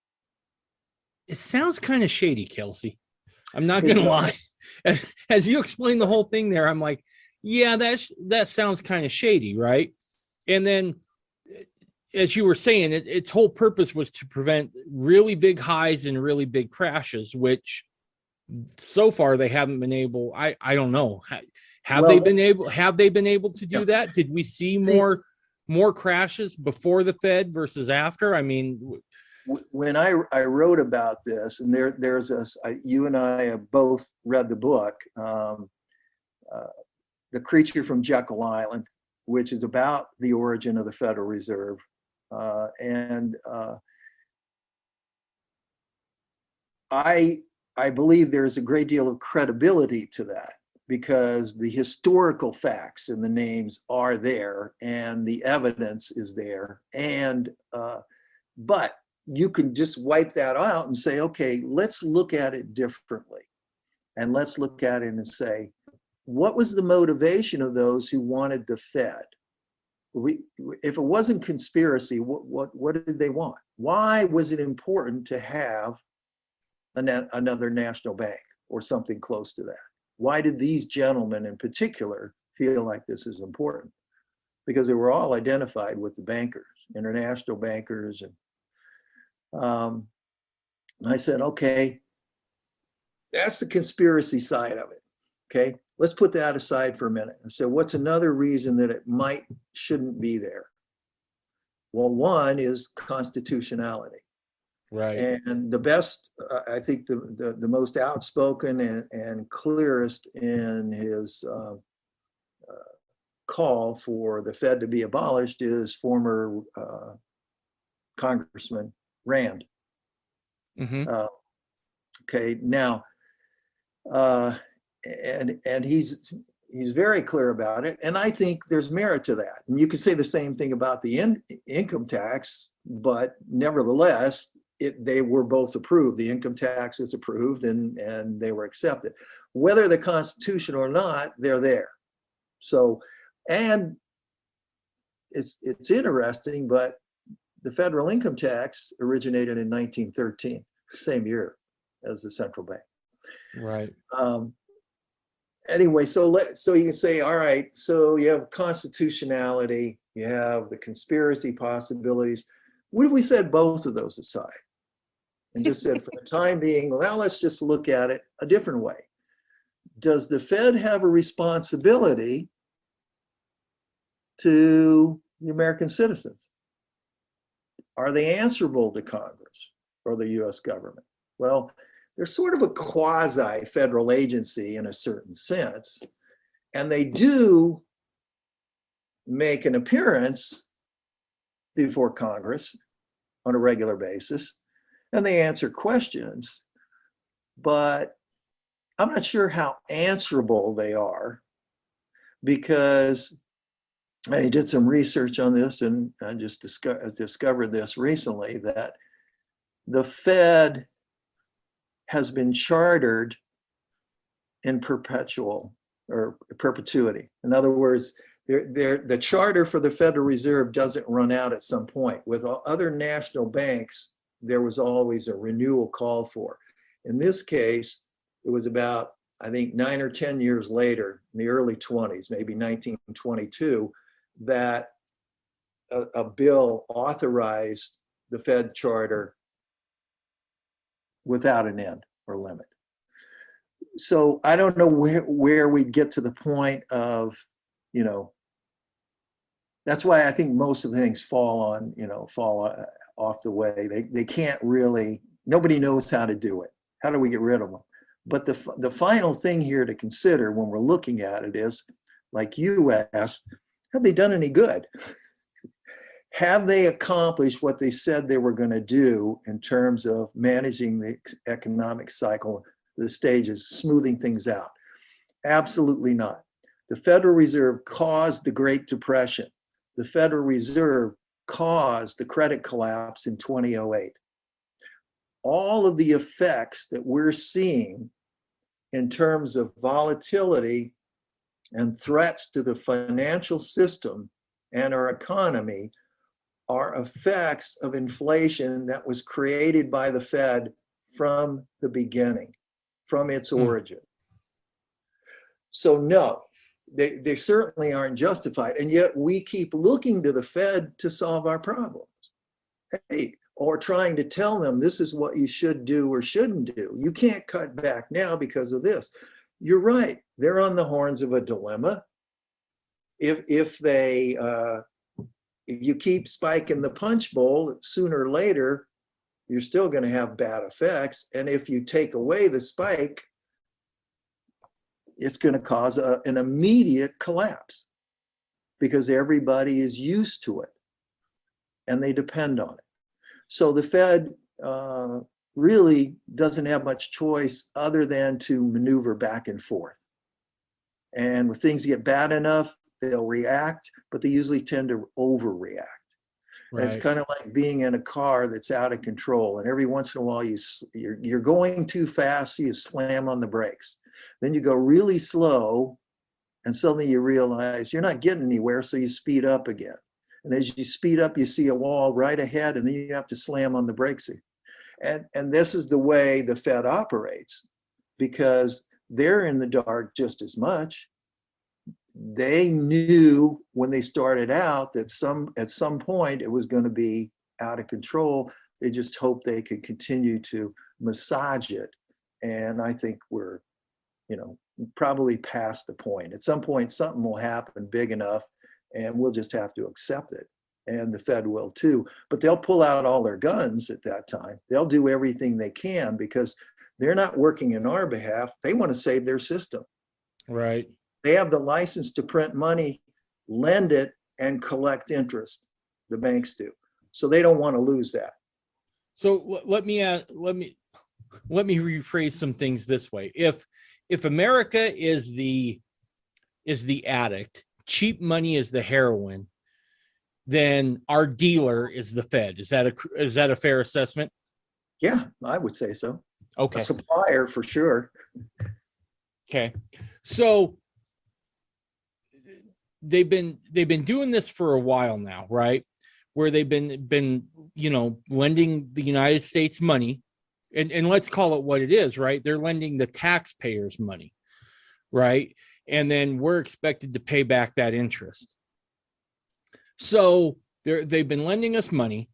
It sounds kind of shady, Kelsey. I'm not going to lie. As you explain the whole thing there, I'm like, yeah, that sounds kind of shady, right? And then, as you were saying, its whole purpose was to prevent really big highs and really big crashes, which so far they haven't been able. I don't know. Have they been able to do that? Did we see more crashes before the Fed versus after? I mean, when I wrote about this, and you and I have both read the book, The Creature from Jekyll Island, which is about the origin of the Federal Reserve. I believe there's a great deal of credibility to that, because the historical facts and the names are there and the evidence is there. But you can just wipe that out and say, okay, let's look at it differently. And let's look at it and say, what was the motivation of those who wanted the Fed? If it wasn't conspiracy, what did they want? Why was it important to have another national bank or something close to that? Why did these gentlemen in particular feel like this is important? Because they were all identified with the bankers, international bankers. And I said, okay, that's the conspiracy side of it. Okay, let's put that aside for a minute. And so what's another reason that it shouldn't be there? Well, one is constitutionality. right. And the best, I think the most outspoken and clearest in his call for the Fed to be abolished is former Congressman Rand. Mm-hmm. Okay, now, and he's very clear about it, and I think there's merit to that. And you could say the same thing about the income tax, but nevertheless, they were both approved. The income tax was approved, and they were accepted. Whether they're constitutional or not, they're there. So, and it's interesting, but the federal income tax originated in 1913, same year as the central bank. Right. Anyway, so you can say, all right, so you have constitutionality, you have the conspiracy possibilities. What if we set both of those aside and just said, for the time being, well, let's just look at it a different way. Does the Fed have a responsibility to the American citizens? Are they answerable to Congress or the US government? Well, they're sort of a quasi-federal agency in a certain sense, and they do make an appearance before Congress on a regular basis, and they answer questions, but I'm not sure how answerable they are, because I did some research on this, and I just discovered this recently, that the Fed has been chartered in perpetuity. In other words, the charter for the Federal Reserve doesn't run out at some point. With other national banks, there was always a renewal call for. In this case, it was about, I think, 9 or 10 years later, in the early 20s, maybe 1922, that a bill authorized the Fed charter without an end or limit. So I don't know where we'd get to the point of, that's why I think most of the things fall off the way. They can't really, nobody knows how to do it. How do we get rid of them? But the final thing here to consider when we're looking at it is, like you asked, have they done any good? Have they accomplished what they said they were going to do in terms of managing the economic cycle, the stages, smoothing things out? Absolutely not. The Federal Reserve caused the Great Depression. The Federal Reserve caused the credit collapse in 2008. All of the effects that we're seeing in terms of volatility and threats to the financial system and our economy are effects of inflation that was created by the Fed from the beginning, from its origin. So no, they certainly aren't justified. And yet we keep looking to the Fed to solve our problems. Hey, or trying to tell them this is what you should do or shouldn't do. You can't cut back now because of this. You're right. They're on the horns of a dilemma. If you keep spiking the punch bowl, sooner or later, you're still going to have bad effects. And if you take away the spike, it's going to cause an immediate collapse because everybody is used to it and they depend on it. So the Fed really doesn't have much choice other than to maneuver back and forth. And when things get bad enough, they'll react, but they usually tend to overreact. Right. It's kind of like being in a car that's out of control, and every once in a while you're going too fast, so you slam on the brakes. Then you go really slow, and suddenly you realize you're not getting anywhere, so you speed up again. And as you speed up, you see a wall right ahead, and then you have to slam on the brakes. And this is the way the Fed operates, because they're in the dark just as much. They knew when they started out that at some point it was going to be out of control. They just hoped they could continue to massage it. And I think we're, probably past the point. At some point, something will happen big enough and we'll just have to accept it. And the Fed will too. But they'll pull out all their guns at that time. They'll do everything they can because they're not working in our behalf. They want to save their system. Right. They have the license to print money lend it and collect interest. The banks do. So they don't want to lose that. So let me rephrase some things this way. If America is the addict, cheap money is the heroin, then our dealer is the Fed. Is that a fair assessment? Yeah, I would say so. Okay. A supplier for sure. Okay. So they've been doing this for a while now, right? Where they've been lending the United States money, and let's call it what it is, right? They're lending the taxpayers money, right? And then we're expected to pay back that interest. So they've been lending us money.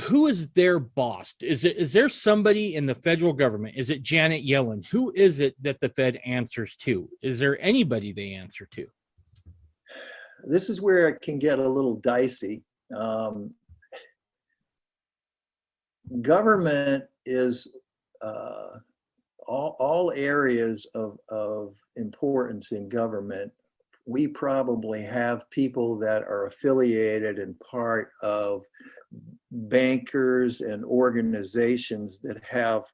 Who is their boss? Is there somebody in the federal government? Is it Janet Yellen? Who is it that the Fed answers to? Is there anybody they answer to? This is where it can get a little dicey. Government is all areas of importance in government. We probably have people that are affiliated and part of bankers and organizations that have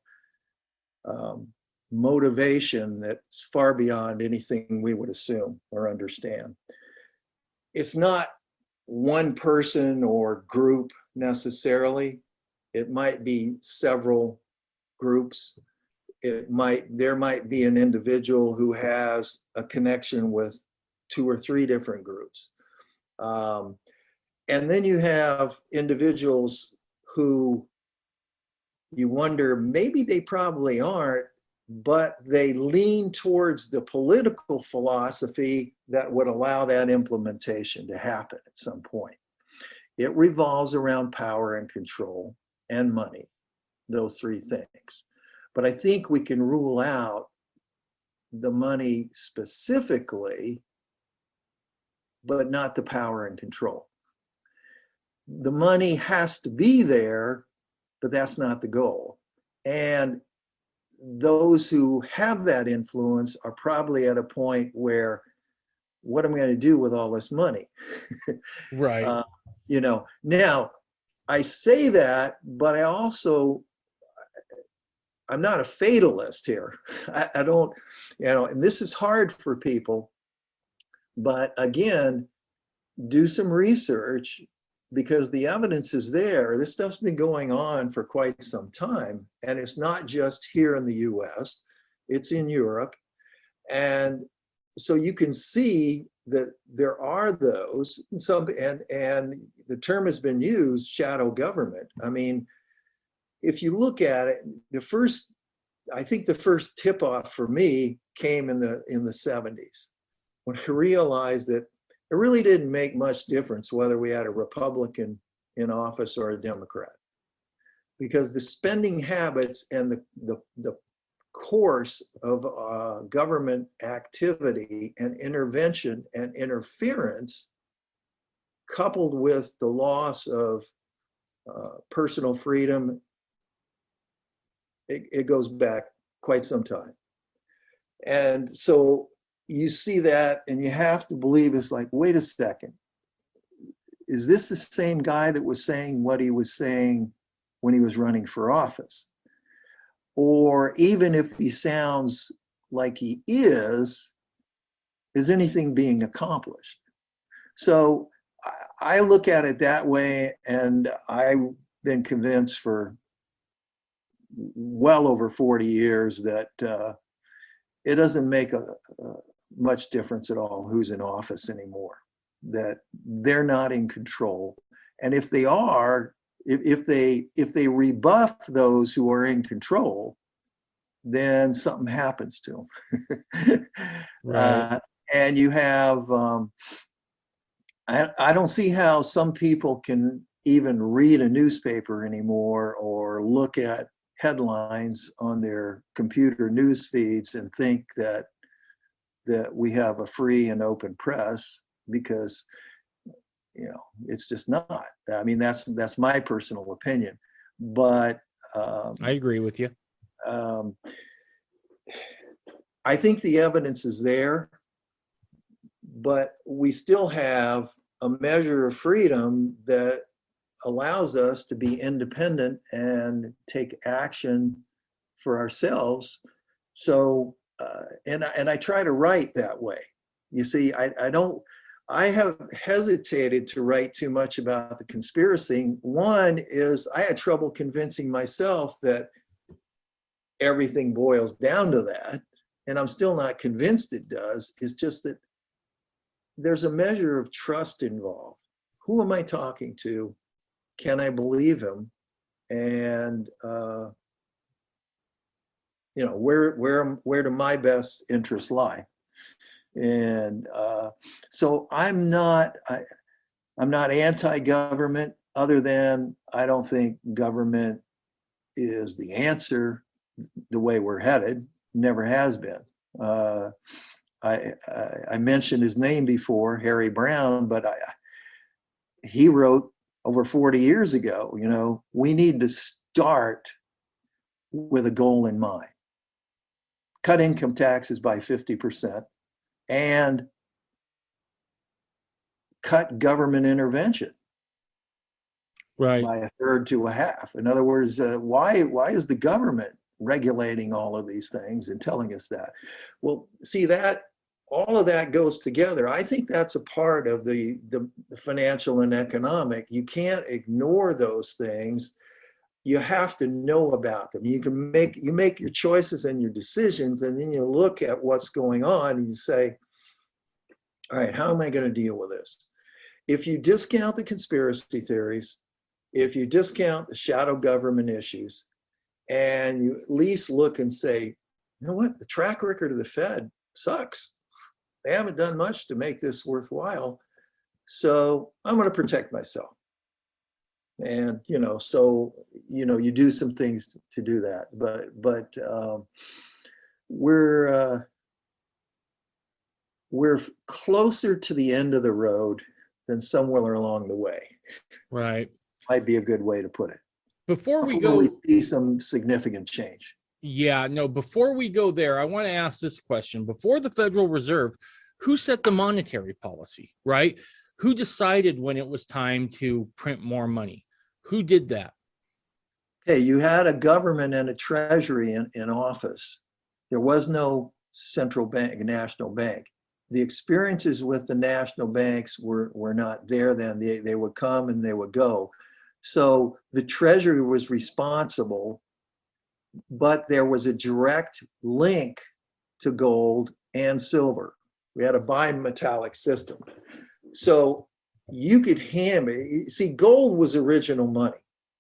motivation that's far beyond anything we would assume or understand. It's not one person or group necessarily. It might be several groups. There might be an individual who has a connection with 2 or 3 different groups. And then you have individuals who you wonder, maybe they probably aren't, but they lean towards the political philosophy that would allow that implementation to happen at some point. It revolves around power and control and money, those 3 things. But I think we can rule out the money specifically, but not the power and control. The money has to be there, but that's not the goal. And those who have that influence are probably at a point where, what am I going to do with all this money? Right. Now I say that, but I'm not a fatalist here. I don't, and this is hard for people, but again, do some research, because the evidence is there. This stuff's been going on for quite some time, and it's not just here in the US, it's in Europe. And so you can see that there are those, and the term has been used, shadow government. I mean, if you look at it, I think the first tip-off for me came in the 70s, when I realized that it really didn't make much difference whether we had a Republican in office or a Democrat, because the spending habits and the course of government activity and intervention and interference, coupled with the loss of personal freedom, it goes back quite some time. And so you see that, and you have to believe, it's like, wait a second, is this the same guy that was saying what he was saying when he was running for office? Or even if he sounds like he is anything being accomplished? So I look at it that way, and I've been convinced for well over 40 years that it doesn't make much difference at all who's in office anymore, that they're not in control. And if they are, if they rebuff those who are in control, then something happens to them. Right. And you have, I don't see how some people can even read a newspaper anymore or look at headlines on their computer news feeds and think that we have a free and open press, because it's just not. I mean, that's my personal opinion, but I agree with you. I think the evidence is there. but we still have a measure of freedom that allows us to be independent and take action for ourselves. So, and I try to write that way. You see, I have hesitated to write too much about the conspiracy. One is I had trouble convincing myself that everything boils down to that. And I'm still not convinced it does. It's just that there's a measure of trust involved. Who am I talking to? Can I believe him? And where do my best interests lie? And so I'm not anti-government, other than I don't think government is the answer the way we're headed. Never has been. I mentioned his name before, Harry Brown, but he wrote over 40 years ago, we need to start with a goal in mind. Cut income taxes by 50% and cut government intervention Right. by a third to a half. In other words, why is the government regulating all of these things and telling us that? Well, see, that all of that goes together. I think that's a part of the financial and economic. You can't ignore those things. You have to know about them. You make your choices and your decisions, and then you look at what's going on and you say, all right, how am I going to deal with this? If you discount the conspiracy theories, if you discount the shadow government issues, and you at least look and say, you know what, the track record of the Fed sucks. They haven't done much to make this worthwhile. So I'm going to protect myself. And, so, you do some things to do that. But we're closer to the end of the road than somewhere along the way. Right. Might be a good way to put it. Before we go, we see some significant change. Yeah, no, before we go there, I want to ask this question. Before the Federal Reserve, who set the monetary policy, right? Who decided when it was time to print more money? Who did that? Okay, you had a government and a treasury in office. There was no central bank, national bank. The experiences with the national banks were not there then. They would come and they would go. So the treasury was responsible, but there was a direct link to gold and silver. We had a bimetallic system. So you could see, gold was original money.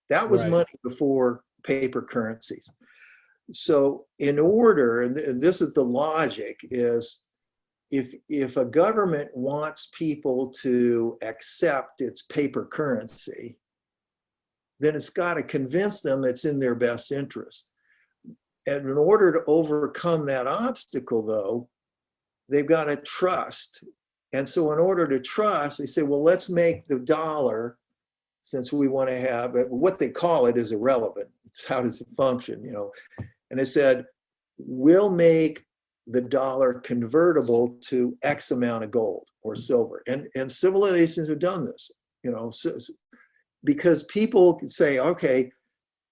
That was Right. money before paper currencies. So in order, and this is the logic, is if a government wants people to accept its paper currency, then it's got to convince them it's in their best interest. And in order to overcome that obstacle, though, they've got to trust. And so in order to trust, they say, well, let's make the dollar, since we want to have it, what they call it is irrelevant. It's how does it function, And they said, we'll make the dollar convertible to X amount of gold or silver. And civilizations have done this, because people can say, okay,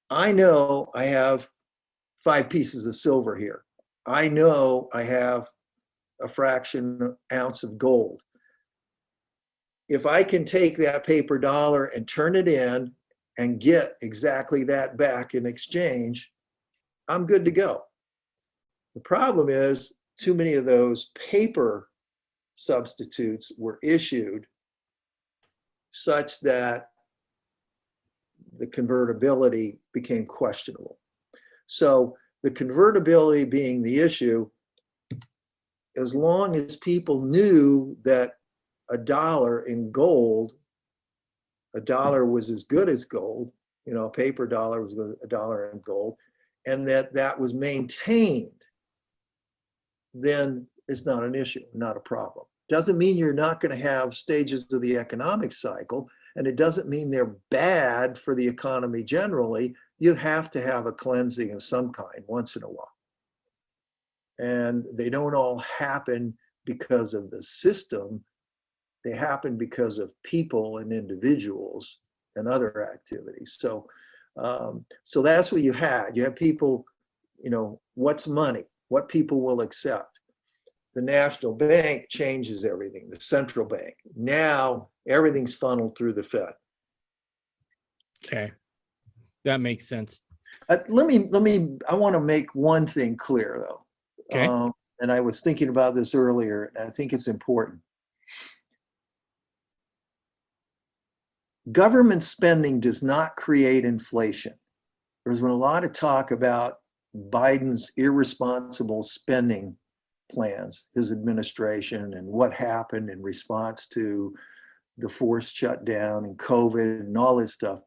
I know I have 5 pieces of silver here. I know I have a fraction ounce of gold. If I can take that paper dollar and turn it in and get exactly that back in exchange, I'm good to go. The problem is too many of those paper substitutes were issued such that the convertibility became questionable. So the convertibility being the issue, as long as people knew that a dollar in gold, a dollar was as good as gold, a paper dollar was a dollar in gold, and that was maintained, then it's not an issue, not a problem. Doesn't mean you're not going to have stages of the economic cycle, and it doesn't mean they're bad for the economy generally. You have to have a cleansing of some kind once in a while. And they don't all happen because of the system. They happen because of people and individuals and other activities. So that's what you had. You have people, what's money? What people will accept. The national bank changes everything, the central bank. Now everything's funneled through the Fed. Okay. That makes sense. I want to make one thing clear though. Okay. And I was thinking about this earlier, and I think it's important. Government spending does not create inflation. There's been a lot of talk about Biden's irresponsible spending plans, his administration, and what happened in response to the forced shutdown and COVID and all this stuff.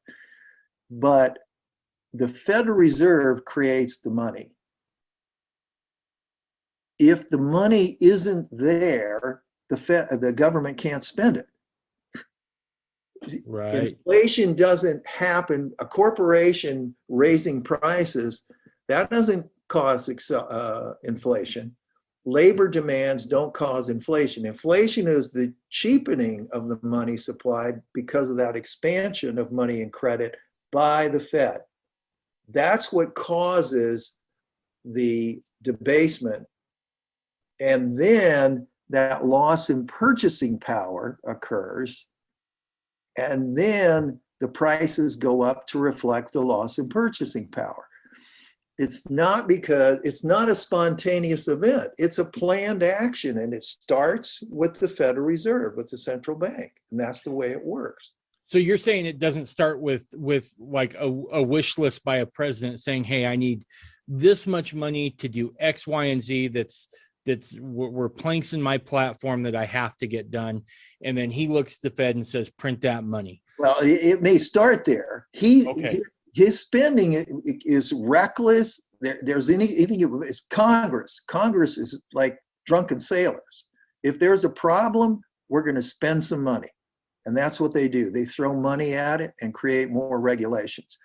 But the Federal Reserve creates the money. If the money isn't there, the government can't spend it. Right. Inflation doesn't happen. A corporation raising prices, that doesn't cause inflation. Labor demands don't cause inflation. Inflation is the cheapening of the money supplied because of that expansion of money and credit by the Fed. That's what causes the debasement. And then that loss in purchasing power occurs. And then the prices go up to reflect the loss in purchasing power. It's not a spontaneous event. It's a planned action, and it starts with the Federal Reserve, with the central bank. And that's the way it works. So you're saying it doesn't start with like a wish list by a president saying, hey, I need this much money to do X, Y, and Z. We're planks in my platform that I have to get done. And then he looks at the Fed and says, print that money. Well, it may start there. His spending is reckless. There's anything. It's Congress. Congress is like drunken sailors. If there's a problem, we're going to spend some money. And that's what they do. They throw money at it and create more regulations.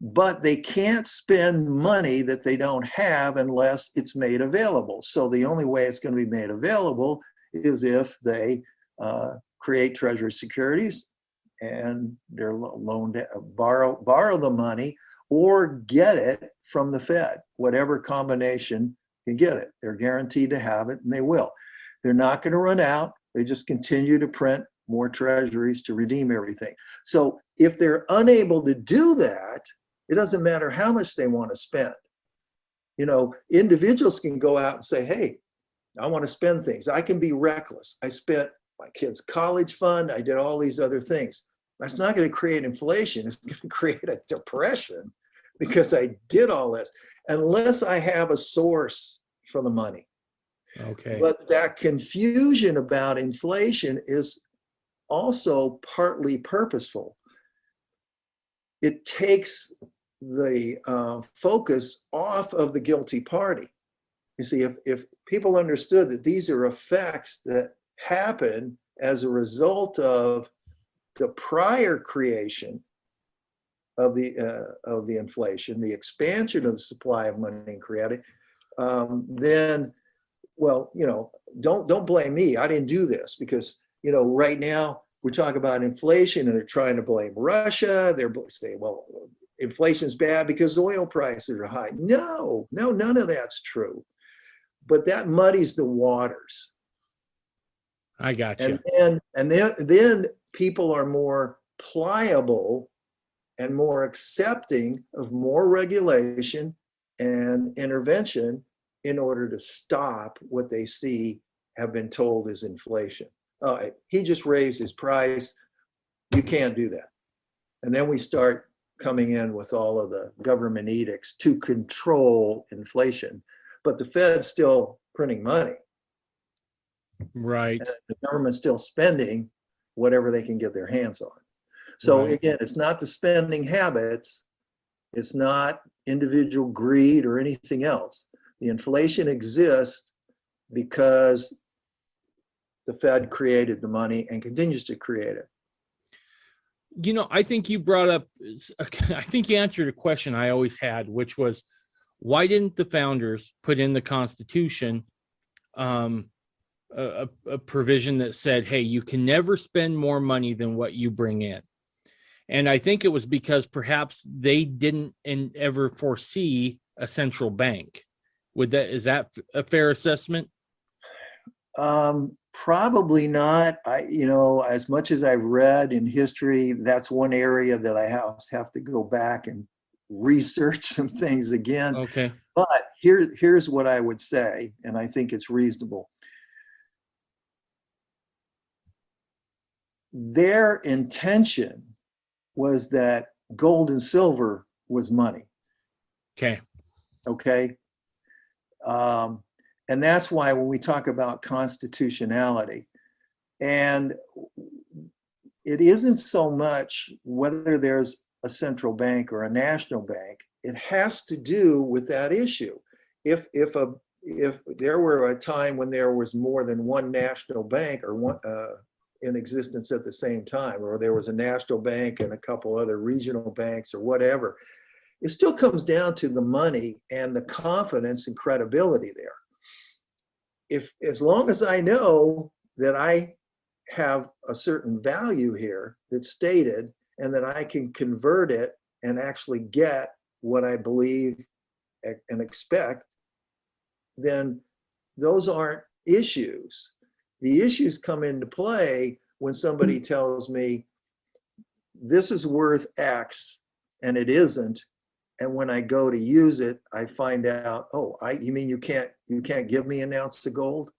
But they can't spend money that they don't have unless it's made available. So the only way it's going to be made available is if they create treasury securities and they're loaned, borrow the money or get it from the Fed, whatever combination can get it. They're guaranteed to have it, and they will. They're not going to run out. They just continue to print more treasuries to redeem everything. So if they're unable to do that, it doesn't matter how much they want to spend. Individuals can go out and say, hey, I want to spend things. I can be reckless. I spent my kid's college fund. I did all these other things. That's not going to create inflation. It's going to create a depression because I did all this, unless I have a source for the money. Okay. But that confusion about inflation is also partly purposeful. It takes the focus off of the guilty party. You see, if people understood that these are effects that happen as a result of the prior creation of the inflation, the expansion of the supply of money and credit, then, don't blame me. I didn't do this because, right now we're talking about inflation and they're trying to blame Russia. They're saying, well, inflation's bad because oil prices are high. No, none of that's true. But that muddies the waters. I got you. And then people are more pliable and more accepting of more regulation and intervention in order to stop what they see have been told is inflation. He just raised his price. You can't do that. And then we start coming in with all of the government edicts to control inflation. But the Fed's still printing money. Right. And the government's still spending whatever they can get their hands on. So again, it's not the spending habits. It's not individual greed or anything else. The inflation exists because the Fed created the money and continues to create it. I think you answered a question I always had, which was, why didn't the founders put in the Constitution a provision that said, hey, you can never spend more money than what you bring in. And I think it was because perhaps they didn't ever foresee a central bank. Is that a fair assessment? Probably not. As much as I've read in history, that's one area that I have to go back and research some things again. Okay. But here's what I would say, and I think it's reasonable. Their intention was that gold and silver was money. Okay. Okay. And that's why when we talk about constitutionality, and it isn't so much whether there's a central bank or a national bank, it has to do with that issue. If there were a time when there was more than one national bank or one in existence at the same time, or there was a national bank and a couple other regional banks or whatever, it still comes down to the money and the confidence and credibility there. As long as I know that I have a certain value here that's stated and that I can convert it and actually get what I believe and expect, then those aren't issues. The issues come into play when somebody tells me this is worth X and it isn't. And when I go to use it, I find out, you mean you can't give me an ounce of gold?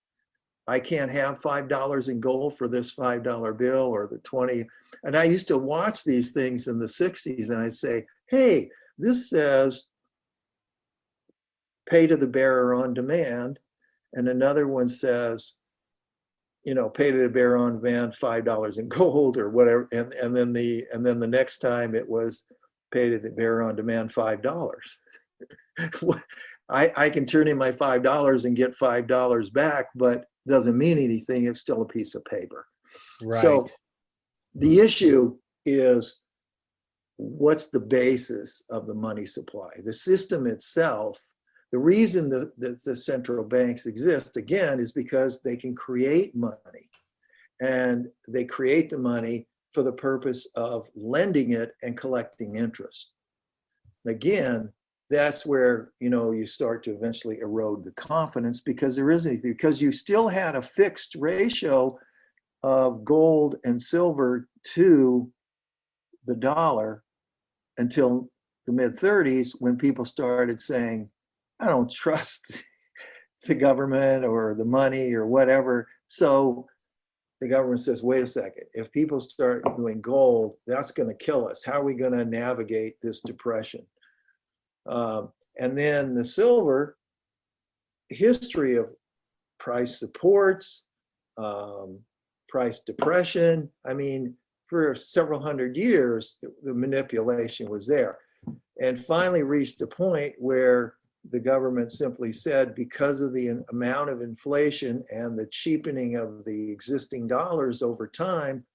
I can't have $5 in gold for this $5 bill or the 20. And I used to watch these things in the 60s and I'd say, hey, this says pay to the bearer on demand. And another one says, pay to the bearer on demand, $5 in gold or whatever. And then the next time it was pay to the bearer on demand, $5. I can turn in my $5 and get $5 back, but doesn't mean anything. It's still a piece of paper. Right. So the issue is, what's the basis of the money supply? The system itself, the reason that the central banks exist, again, is because they can create money. And they create the money for the purpose of lending it and collecting interest. Again, that's where you start to eventually erode the confidence, because because you still had a fixed ratio of gold and silver to the dollar until the mid-30s, when people started saying, I don't trust the government or the money or whatever. So the government says, wait a second, if people start doing gold, that's going to kill us. How are we going to navigate this depression? And then the silver, history of price supports, price depression. I mean, for several hundred years, the manipulation was there, and finally reached a point where the government simply said, because of the amount of inflation and the cheapening of the existing dollars over time,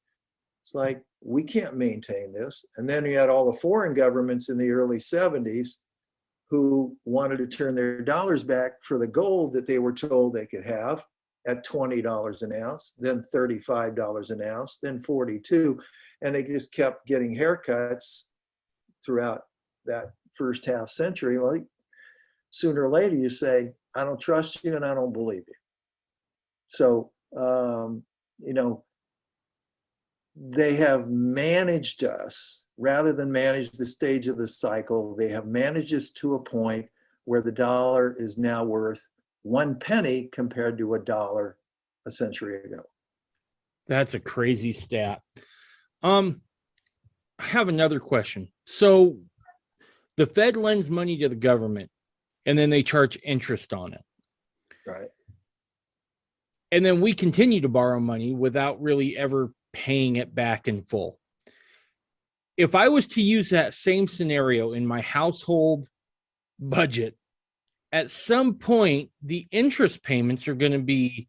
it's like, we can't maintain this. And then you had all the foreign governments in the early 70s who wanted to turn their dollars back for the gold that they were told they could have at $20 an ounce, then $35 an ounce, then 42. And they just kept getting haircuts throughout that first half century. Well, sooner or later you say, I don't trust you and I don't believe you. So, they have managed us, rather than manage the stage of the cycle, they have managed us to a point where the dollar is now worth 1 penny compared to $1 a century ago. That's a crazy stat. I have another question. So the Fed lends money to the government and then they charge interest on it. Right. And then we continue to borrow money without really ever paying it back in full. If I was to use that same scenario in my household budget, at some point, the interest payments are going to be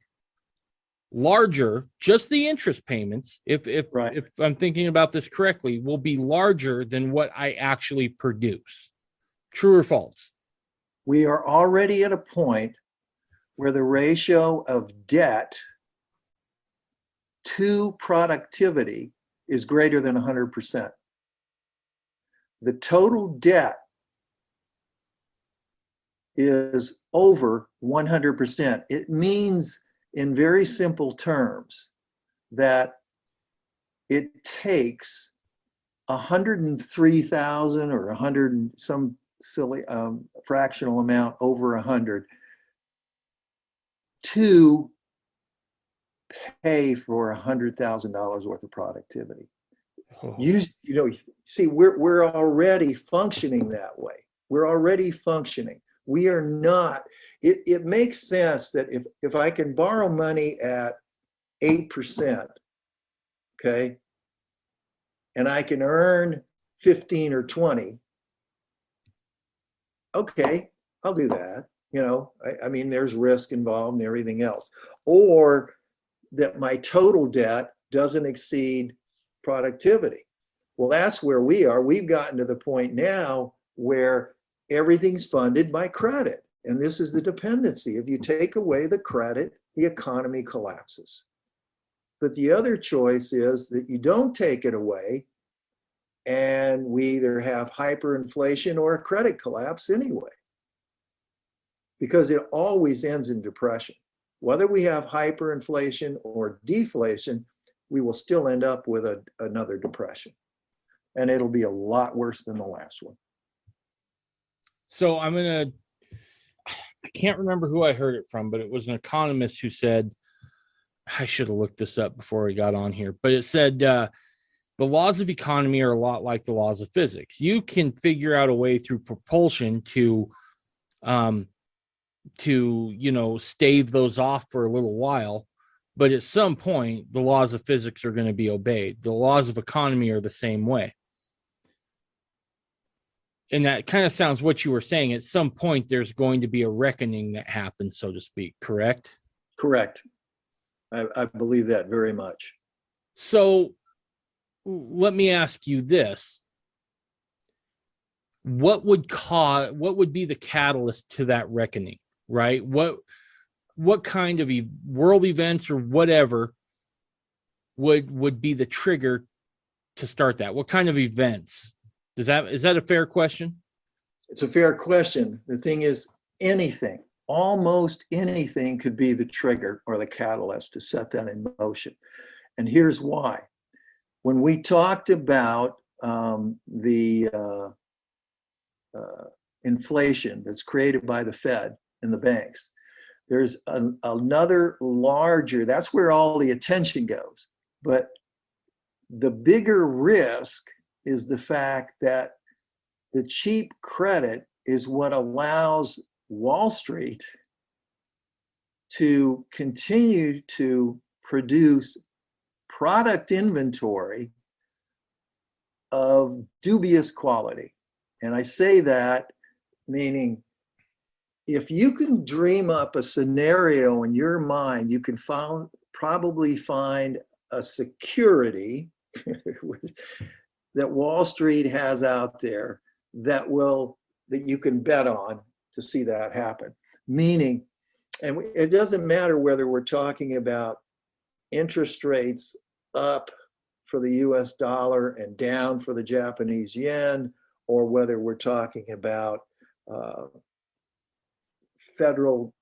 larger. Just the interest payments, if I'm thinking about this correctly, will be larger than what I actually produce. True or false? We are already at a point where the ratio of debt to productivity is greater than 100%. The total debt is over 100%. It means, in very simple terms, that it takes 103,000 or 100 and some silly fractional amount over 100 to pay for $100,000 worth of productivity. Oh. You know, see, we're already functioning that way. We're already functioning. We are not. It makes sense that if I can borrow money at 8%, okay, and I can earn 15 or 20, okay, I'll do that. You know, I mean, there's risk involved and everything else. Or that my total debt doesn't exceed productivity. Well, that's where we are. We've gotten to the point now where everything's funded by credit. And this is the dependency. If you take away the credit, the economy collapses. But the other choice is that you don't take it away, and we either have hyperinflation or a credit collapse anyway, because it always ends in depression. Whether we have hyperinflation or deflation, we will still end up with another depression. And it'll be a lot worse than the last one. So I can't remember who I heard it from, but it was an economist who said, I should have looked this up before we got on here, but it said, the laws of economy are a lot like the laws of physics. You can figure out a way through propulsion to stave those off for a little while, but at some point the laws of physics are going to be obeyed. The laws of economy are the same way. And that kind of sounds what you were saying. At some point there's going to be a reckoning that happens, so to speak. Correct? Correct. I believe that very much. So let me ask you this. What would be the catalyst to that reckoning, right? What kind of world events or whatever would be the trigger to start that? What kind of events? Is that a fair question? It's a fair question. The thing is, anything, almost anything could be the trigger or the catalyst to set that in motion. And here's why. When we talked about the inflation that's created by the Fed and the banks, there's another larger, that's where all the attention goes. But the bigger risk is the fact that the cheap credit is what allows Wall Street to continue to produce product inventory of dubious quality. And I say that meaning, if you can dream up a scenario in your mind, you can probably find a security that Wall Street has out there that you can bet on to see that happen. Meaning, and it doesn't matter whether we're talking about interest rates up for the US dollar and down for the Japanese yen, or whether we're talking about federal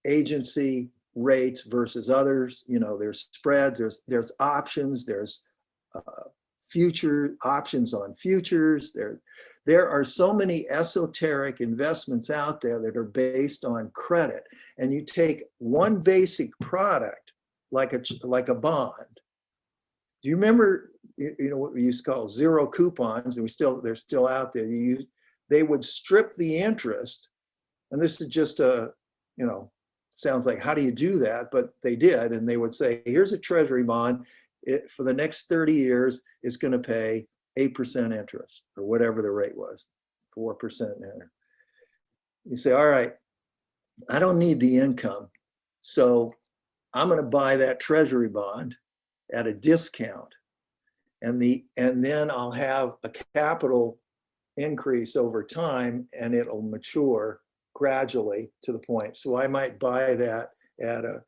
agency rates versus others. You know, there's spreads, there's options, there's future options on futures. There are so many esoteric investments out there that are based on credit. And you take one basic product like a bond. Do you remember, what we used to call zero coupons, and they're still out there. They would strip the interest, and this is just sounds like, how do you do that? But they did, and they would say, here's a treasury bond. For the next 30 years, it's going to pay 8% interest, or whatever the rate was, 4%. You say, all right, I don't need the income, so I'm going to buy that treasury bond at a discount, and then I'll have a capital increase over time, and it'll mature gradually to the point. So I might buy that at a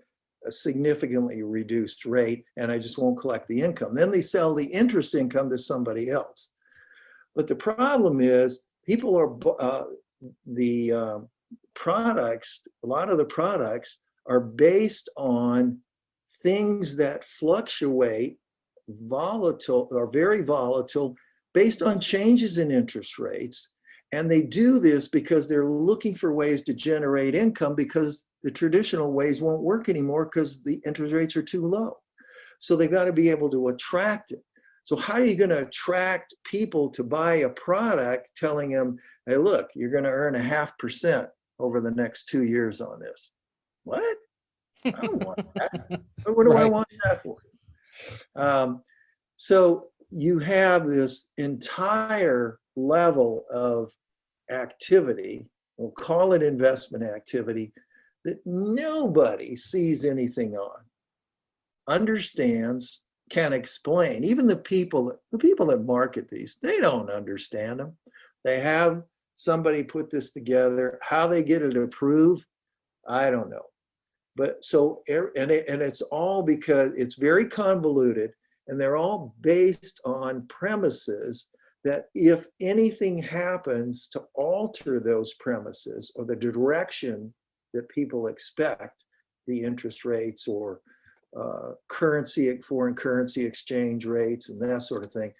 a significantly reduced rate, and I just won't collect the income. Then they sell the interest income to somebody else. But the problem is people are, the products, a lot of the products are based on things that fluctuate, volatile, or very volatile, based on changes in interest rates. And they do this because they're looking for ways to generate income, because the traditional ways won't work anymore because the interest rates are too low. So they've got to be able to attract it. So how are you going to attract people to buy a product telling them, hey, look, you're going to earn 0.5% over the next 2 years on this? What? I don't want that. What do I want that for? So you have this entire level of activity, we'll call it investment activity, that nobody sees anything on, understands, can explain. Even the people that market these, they don't understand them. They have somebody put this together. How they get it approved, I don't know. But so, and it's all because it's very convoluted, and they're all based on premises that if anything happens to alter those premises or the direction that people expect, the interest rates or foreign currency exchange rates and that sort of thing,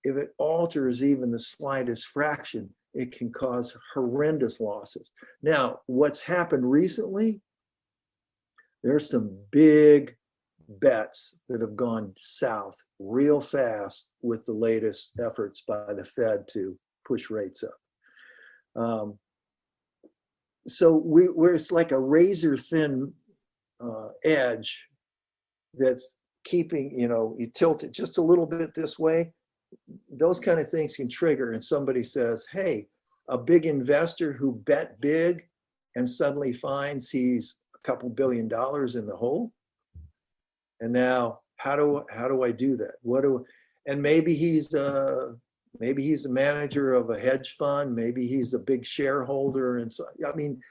if it alters even the slightest fraction, it can cause horrendous losses. Now, what's happened recently, there's some big bets that have gone south real fast with the latest efforts by the Fed to push rates up. So it's like a razor thin edge that's keeping, you tilt it just a little bit this way, those kind of things can trigger. And somebody says, hey, a big investor who bet big and suddenly finds he's a couple $2 billion in the hole. And now how do I do that? And maybe he's the manager of a hedge fund, maybe he's a big shareholder. And so, I mean,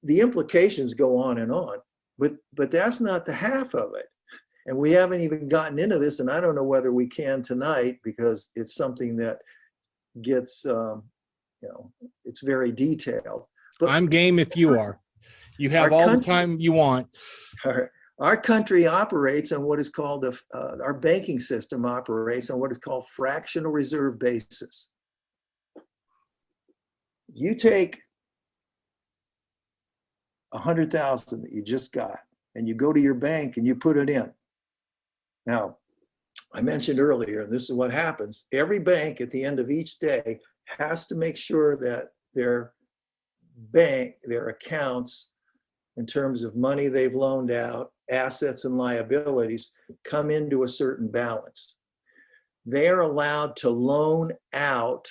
the implications go on and on, but that's not the half of it. And we haven't even gotten into this, and I don't know whether we can tonight, because it's something that gets, it's very detailed. But I'm game if you are. You have all the time you want. Our country operates on what is called, our banking system operates on what is called fractional reserve basis. You take 100,000 that you just got, and you go to your bank and you put it in. Now, I mentioned earlier, and this is what happens, every bank at the end of each day has to make sure that their accounts, in terms of money they've loaned out, assets and liabilities, come into a certain balance. They are allowed to loan out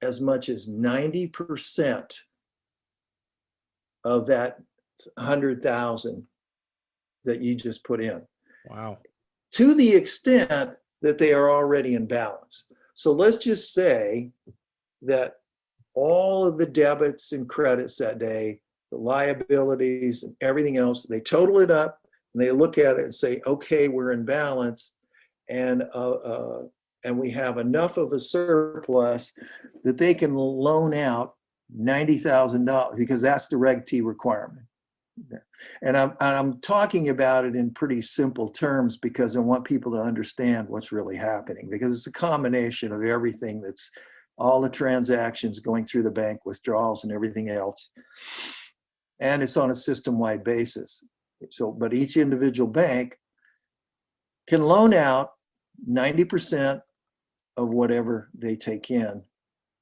as much as 90% of that 100,000 that you just put in. Wow. To the extent that they are already in balance. So let's just say that all of the debits and credits that day, the liabilities and everything else, they total it up and they look at it and say, okay, we're in balance, and we have enough of a surplus that they can loan out $90,000, because that's the Reg T requirement. And I'm talking about it in pretty simple terms because I want people to understand what's really happening, because it's a combination of everything, that's all the transactions going through the bank, withdrawals and everything else. And it's on a system-wide basis. So, but each individual bank can loan out 90% of whatever they take in.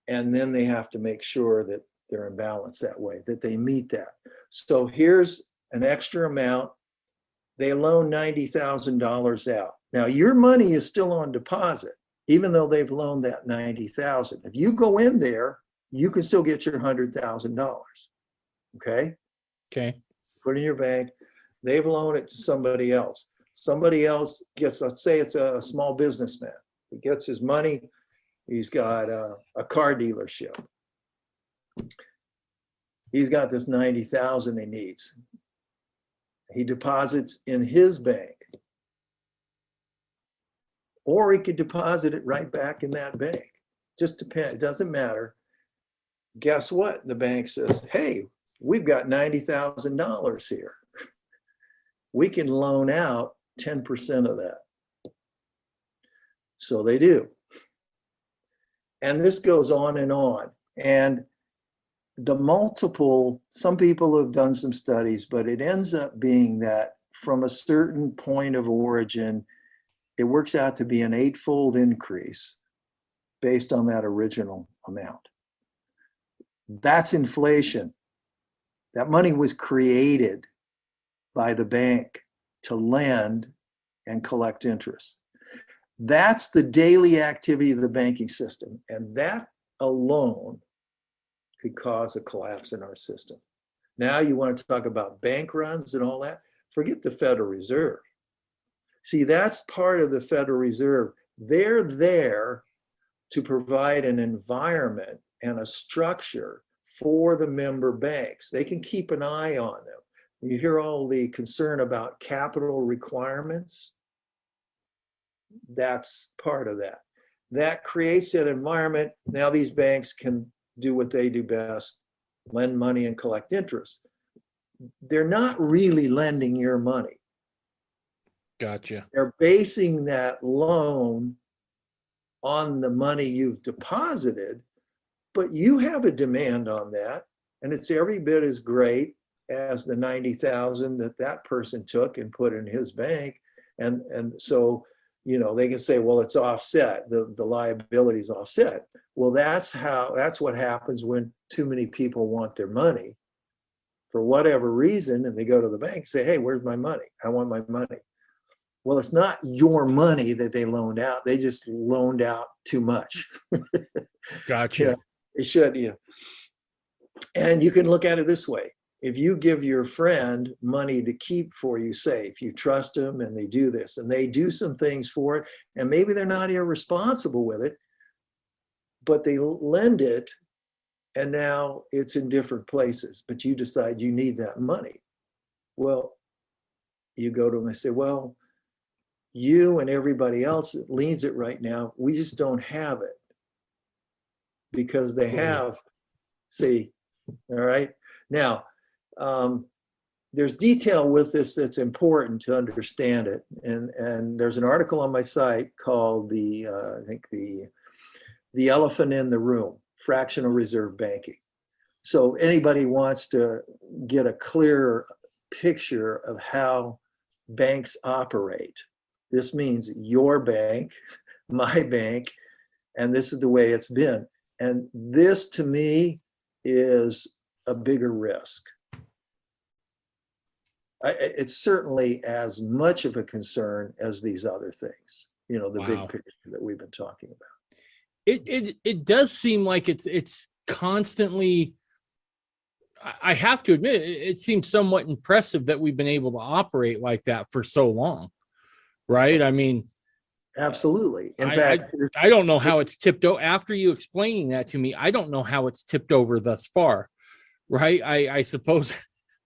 And then they have to make sure that they're in balance that way, that they meet that. So here's an extra amount. They loan $90,000 out. Now your money is still on deposit, even though they've loaned that $90,000. If you go in there, you can still get your $100,000. Okay? Okay. Put it in your bank. They've loaned it to somebody else. Somebody else gets, let's say it's a small businessman. He gets his money. He's got a car dealership. He's got this $90,000 he needs. He deposits in his bank. Or he could deposit it right back in that bank. Just depends. It doesn't matter. Guess what? The bank says, hey, we've got $90,000 here. We can loan out 10% of that. So they do. And this goes on and on. And the multiple, some people have done some studies, but it ends up being that from a certain point of origin, it works out to be an 8-fold increase based on that original amount. That's inflation. That money was created by the bank to lend and collect interest. That's the daily activity of the banking system. And that alone could cause a collapse in our system. Now you want to talk about bank runs and all that? Forget the Federal Reserve. See, that's part of the Federal Reserve. They're there to provide an environment and a structure for the member banks. They can keep an eye on them. You hear all the concern about capital requirements. That's part of that. That creates an environment. Now these banks can do what they do best, lend money and collect interest. They're not really lending your money. Gotcha. They're basing that loan on the money you've deposited, but you have a demand on that, and it's every bit as great as the 90,000 that that person took and put in his bank. And so, you know, they can say, well, it's offset, the liability is offset. Well, that's what happens when too many people want their money for whatever reason, and they go to the bank and say, hey, where's my money? I want my money. Well, it's not your money that they loaned out. They just loaned out too much. Gotcha. You know, it should, you know. And you can look at it this way. If you give your friend money to keep for you safe, you trust them and they do this and they do some things for it, and maybe they're not irresponsible with it, but they lend it and now it's in different places, but you decide you need that money. Well, you go to them and say, well, you and everybody else that leads it right now, we just don't have it because they have, see, all right? Now, there's detail with this that's important to understand it. And there's an article on my site called I think the elephant in the room, fractional reserve banking. So anybody wants to get a clearer picture of how banks operate. This means your bank, my bank, and this is the way it's been. And this to me is a bigger risk. It's certainly as much of a concern as these other things, you know, the big picture that we've been talking about. It does seem like it's constantly, I have to admit, it seems somewhat impressive that we've been able to operate like that for so long, right? I mean, absolutely. In fact, I don't know how it's tipped over. After you explaining that to me, I don't know how it's tipped over thus far, right? I suppose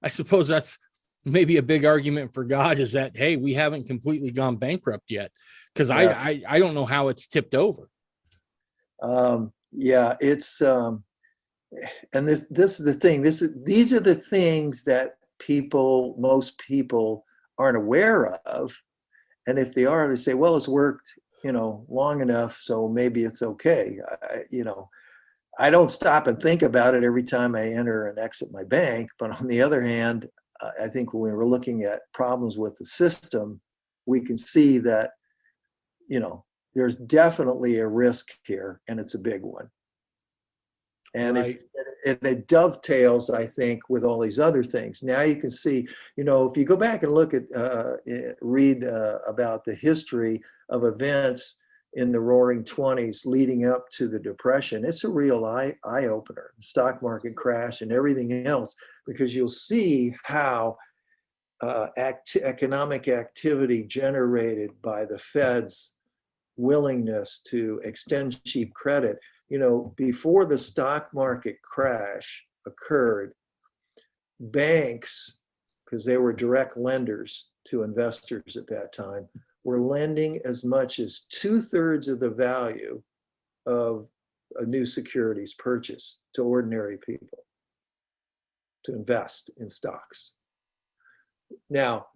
that's maybe a big argument for God is that, hey, we haven't completely gone bankrupt yet, because I don't know how it's tipped over. Yeah, it's and this is the thing. These are the things that most people aren't aware of, and if they are, they say, well, it's worked, you know, long enough, so maybe it's okay. You know, I don't stop and think about it every time I enter and exit my bank. But on the other hand, I think when we're looking at problems with the system, we can see that, you know, there's definitely a risk here, and it's a big one. And right. it dovetails, I think, with all these other things. Now you can see, you know, if you go back and look at, read about the history of events in the Roaring 20s leading up to the Depression, it's a real eye-opener, the stock market crash and everything else, because you'll see how economic activity generated by the Fed's willingness to extend cheap credit. You know, before the stock market crash occurred, banks because they were direct lenders to investors at that time, were lending as much as 2/3 of the value of a new securities purchase to ordinary people to invest in stocks. Now,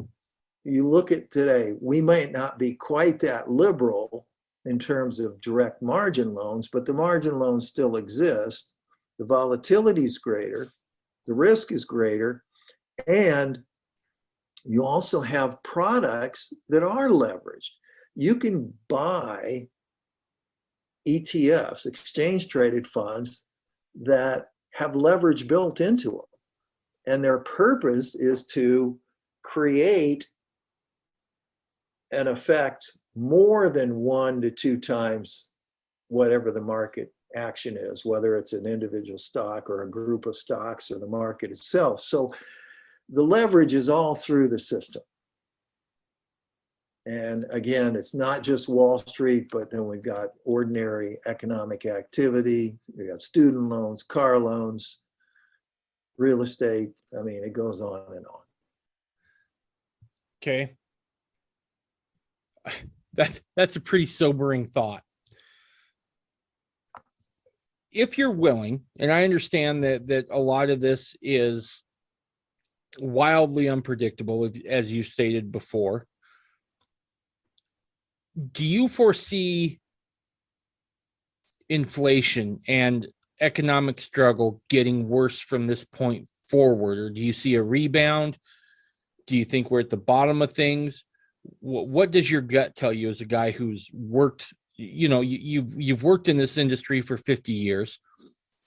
you look at today, we might not be quite that liberal in terms of direct margin loans, but the margin loans still exist. The volatility is greater, the risk is greater, and you also have products that are leveraged. You can buy ETFs, exchange traded funds, that have leverage built into them. And their purpose is to create an effect more than 1 to 2 times whatever the market action is, whether it's an individual stock or a group of stocks or the market itself. So the leverage is all through the system. And again, it's not just Wall Street, but then we've got ordinary economic activity. We have student loans, car loans, real estate. I mean, it goes on and on. Okay. That's a pretty sobering thought. If you're willing, and I understand that a lot of this is wildly unpredictable, as you stated before, do you foresee inflation and economic struggle getting worse from this point forward, or do you see a rebound? Do you think we're at the bottom of things? What does your gut tell you as a guy who's worked, you've worked in this industry for 50 years.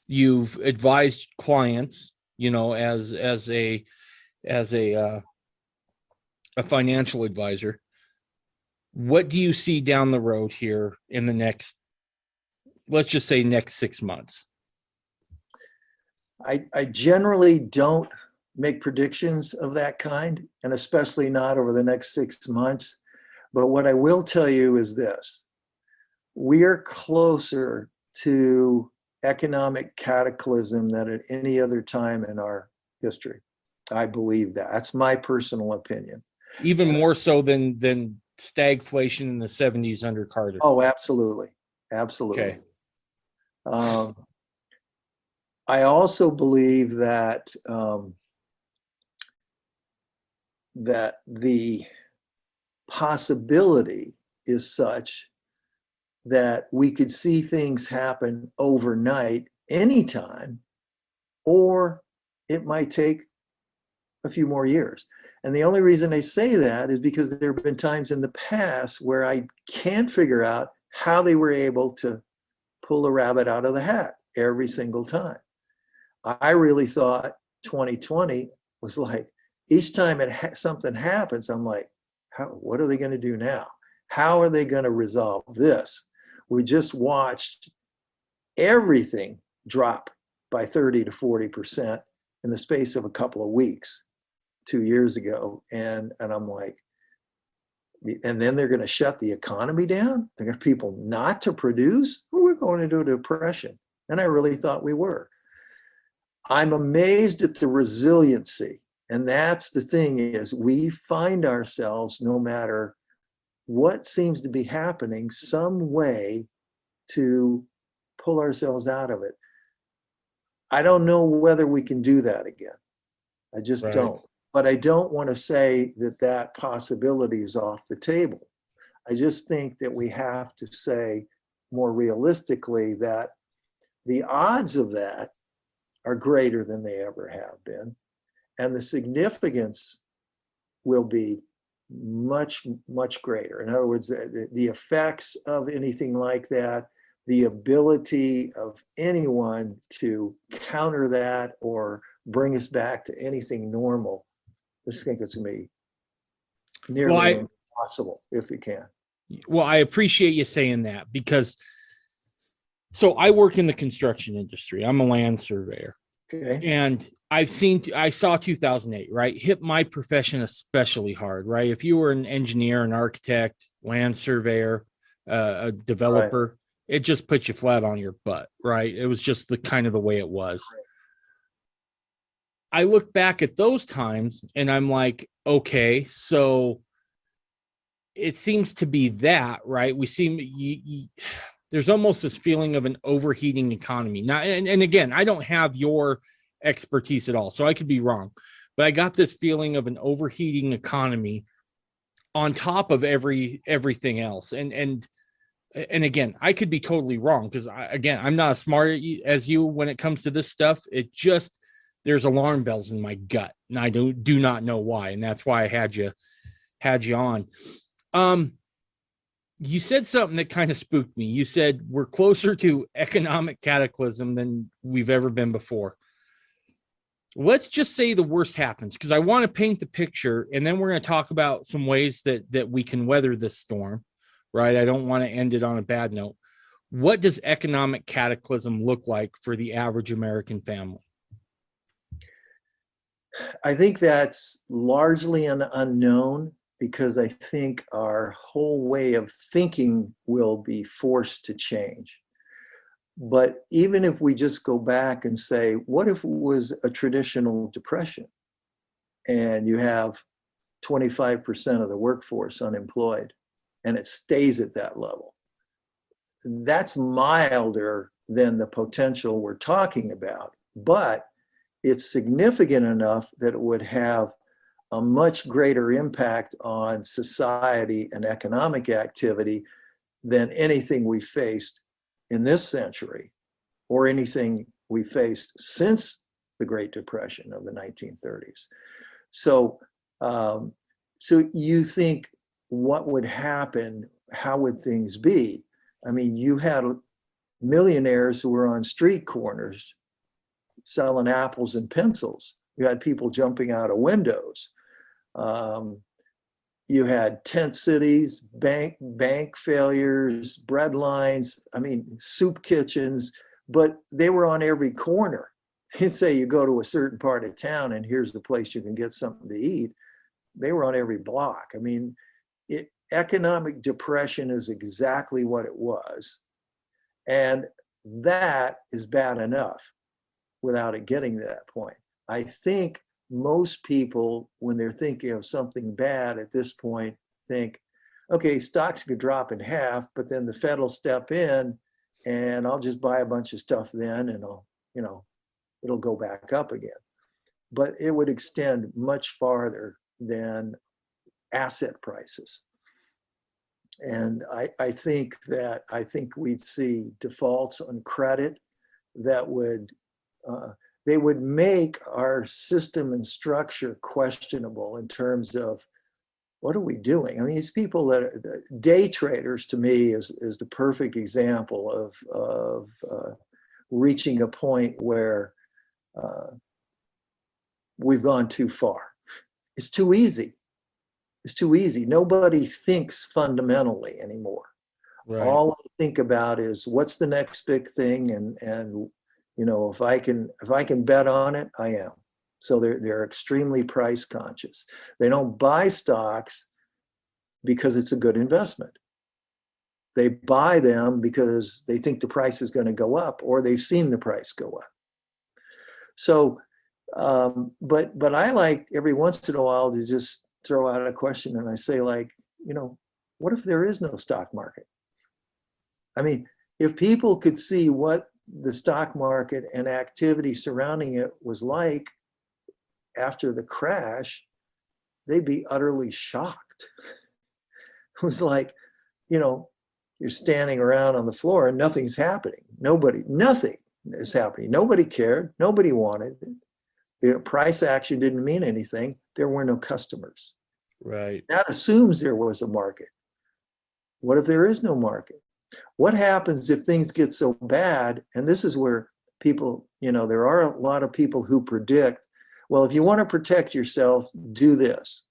You've advised clients, as a financial advisor. What do you see down the road here in the next, let's just say next 6 months? I generally don't make predictions of that kind, and especially not over the next 6 months. But what I will tell you is this: we are closer to economic cataclysm than at any other time in our history. I believe that. That's my personal opinion. Even more so than stagflation in the 70s under Carter. Oh, absolutely. Absolutely. Okay. I also believe that that the possibility is such that we could see things happen overnight anytime, or it might take a few more years. And the only reason I say that is because there have been times in the past where I can't figure out how they were able to pull a rabbit out of the hat every single time. I really thought 2020 was like, each time something happens, I'm like, what are they going to do now? How are they going to resolve this? We just watched everything drop by 30 to 40% in the space of a couple of weeks 2 years ago. And I'm like, and then they're going to shut the economy down? They're going to people not to produce? We're going into a depression. And I really thought we were. I'm amazed at the resiliency. And that's the thing, is we find ourselves, no matter what seems to be happening, some way to pull ourselves out of it. I don't know whether we can do that again. I just don't. But I don't want to say that possibility is off the table. I just think that we have to say more realistically that the odds of that are greater than they ever have been. And the significance will be much, much greater. In other words, the effects of anything like that, the ability of anyone to counter that or bring us back to anything normal, I just think it's going to be nearly impossible if we can. Well, I appreciate you saying that, because so I work in the construction industry. I'm a land surveyor. Okay. And I saw 2008, right? Hit my profession especially hard, right? If you were an engineer, an architect, land surveyor, a developer, it just put you flat on your butt, right? It was just the kind of the way it was. I look back at those times and I'm like, okay, so it seems to be that, right? We seem there's almost this feeling of an overheating economy. Now, and again, I don't have your expertise at all, so I could be wrong, but I got this feeling of an overheating economy on top of everything else. And again, I could be totally wrong because again, I'm not as smart as you when it comes to this stuff. It just there's alarm bells in my gut, and I do not know why, and that's why I had you on. You said something that kind of spooked me. You said we're closer to economic cataclysm than we've ever been before. Let's just say the worst happens, because I want to paint the picture, and then we're going to talk about some ways that we can weather this storm, right? I don't want to end it on a bad note. What does economic cataclysm look like for the average American family? I think that's largely an unknown, because I think our whole way of thinking will be forced to change. But even if we just go back and say, what if it was a traditional depression and you have 25% of the workforce unemployed and it stays at that level? That's milder than the potential we're talking about, but it's significant enough that it would have a much greater impact on society and economic activity than anything we faced in this century or anything we faced since the Great Depression of the 1930s. So you think, what would happen? How would things be? I mean, you had millionaires who were on street corners selling apples and pencils. You had people jumping out of windows. You had tent cities, bank failures, bread lines, I mean, soup kitchens, but they were on every corner. You'd say you go to a certain part of town and here's the place you can get something to eat. They were on every block. I mean, economic depression is exactly what it was. And that is bad enough without it getting to that point. I think most people, when they're thinking of something bad at this point, think, okay, stocks could drop in half, but then the Fed will step in and I'll just buy a bunch of stuff then and it'll go back up again. But it would extend much farther than asset prices. And I think we'd see defaults on credit that would, they would make our system and structure questionable in terms of what are we doing? I mean, these people that are day traders, to me, is the perfect example of reaching a point where we've gone too far. It's too easy. It's too easy. Nobody thinks fundamentally anymore. Right. All I think about is what's the next big thing, and if I can bet on it, I am. So they're extremely price conscious. They don't buy stocks because it's a good investment. They buy them because they think the price is going to go up, or they've seen the price go up. So, but I like every once in a while to just throw out a question, and I say, like, what if there is no stock market? I mean, if people could see what the stock market and activity surrounding it was like after the crash, they'd be utterly shocked. It was like, you're standing around on the floor and nothing's happening. Nothing is happening. Nobody cared. Nobody wanted it. The price action didn't mean anything. There were no customers. Right. That assumes there was a market. What if there is no market? What happens if things get so bad? And this is where people, there are a lot of people who predict, well, if you want to protect yourself, do this,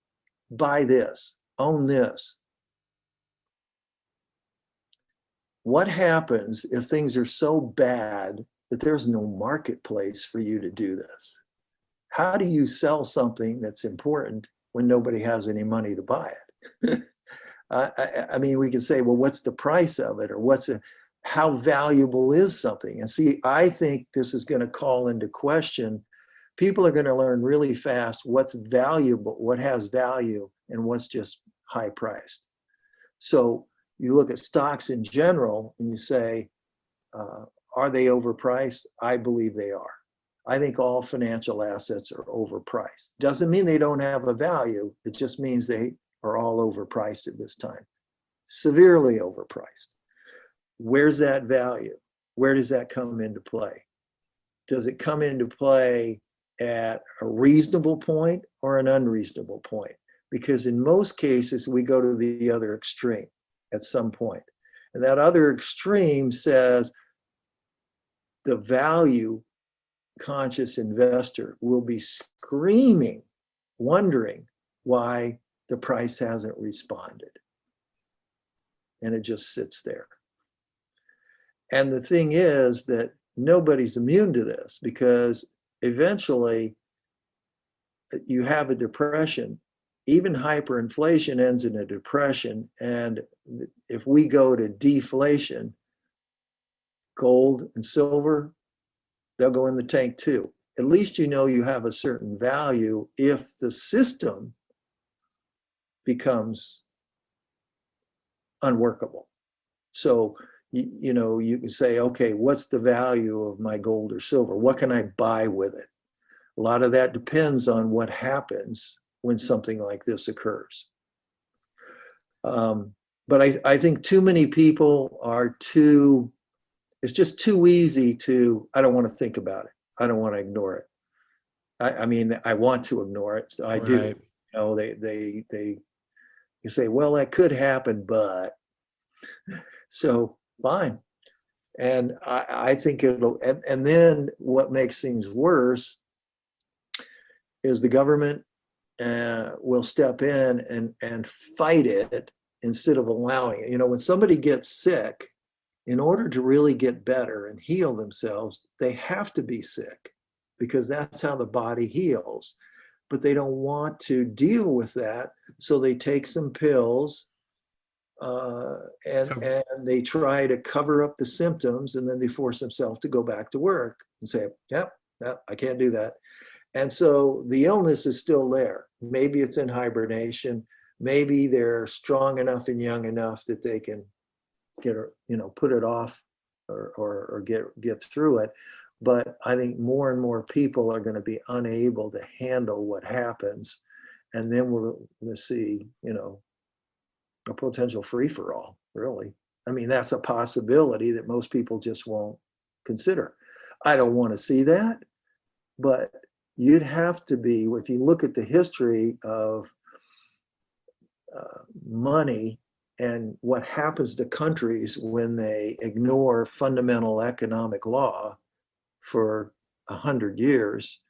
buy this, own this. What happens if things are so bad that there's no marketplace for you to do this? How do you sell something that's important when nobody has any money to buy it? I mean, we can say, well, what's the price of it, or how valuable is something? And see, I think this is going to call into question People are going to learn really fast what's valuable, what has value, and what's just high priced. So you look at stocks in general and you say, are they overpriced? I believe they are. I think all financial assets are overpriced. Doesn't mean they don't have a value. It just means they are all overpriced at this time. Severely overpriced. Where's that value? Where does that come into play? Does it come into play at a reasonable point or an unreasonable point? Because in most cases, we go to the other extreme at some point. And that other extreme says the value conscious investor will be screaming, wondering why the price hasn't responded. And it just sits there. And the thing is that nobody's immune to this, because eventually you have a depression. Even hyperinflation ends in a depression. And if we go to deflation, gold and silver, they'll go in the tank too. At least you know you have a certain value if the system becomes unworkable. So, you know, you can say, okay, what's the value of my gold or silver? What can I buy with it? A lot of that depends on what happens when something like this occurs. But I think too many people are it's just too easy to, I don't want to think about it. I don't want to ignore it. I mean, I want to ignore it. So I do. You know, you say, well, that could happen, but so fine. And I think it'll, and then what makes things worse is the government will step in and fight it instead of allowing it. You know, when somebody gets sick, in order to really get better and heal themselves, they have to be sick, because that's how the body heals. But they don't want to deal with that, so they take some pills and they try to cover up the symptoms, and then they force themselves to go back to work and say, yep, I can't do that. And so the illness is still there. Maybe it's in hibernation. Maybe they're strong enough and young enough that they can put it off or get through it. But I think more and more people are going to be unable to handle what happens. And then we're going to see, a potential free-for-all, really. I mean, that's a possibility that most people just won't consider. I don't want to see that, but you'd have to be, if you look at the history of money and what happens to countries when they ignore fundamental economic law for 100 years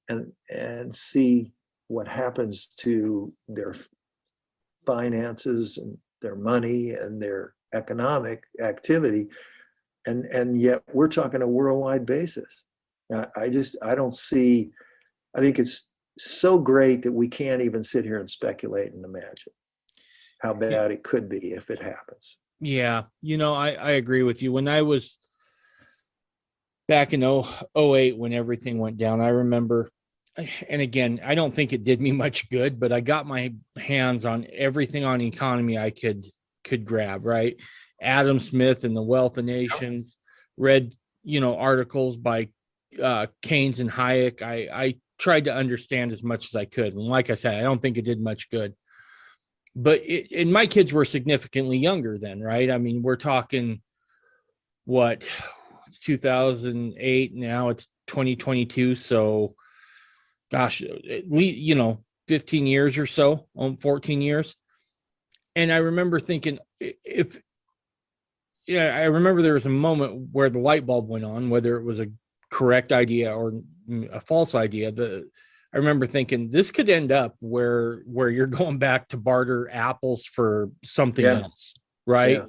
and see what happens to their finances and their money and their economic activity. And yet we're talking a worldwide basis. I don't see, I think it's so great that we can't even sit here and speculate and imagine how bad it could be if it happens. Yeah. I agree with you. When I was back in 08, when everything went down, I remember, and again, I don't think it did me much good, but I got my hands on everything on economy I could grab, right? Adam Smith and the Wealth of Nations, read, articles by Keynes and Hayek. I tried to understand as much as I could. And like I said, I don't think it did much good. But and my kids were significantly younger then, right? I mean, we're talking, it's 2008, now it's 2022. So, gosh, at least, 15 years or so, 14 years. And I remember thinking, I remember there was a moment where the light bulb went on, whether it was a correct idea or a false idea. I remember thinking this could end up where you're going back to barter apples for something else, right?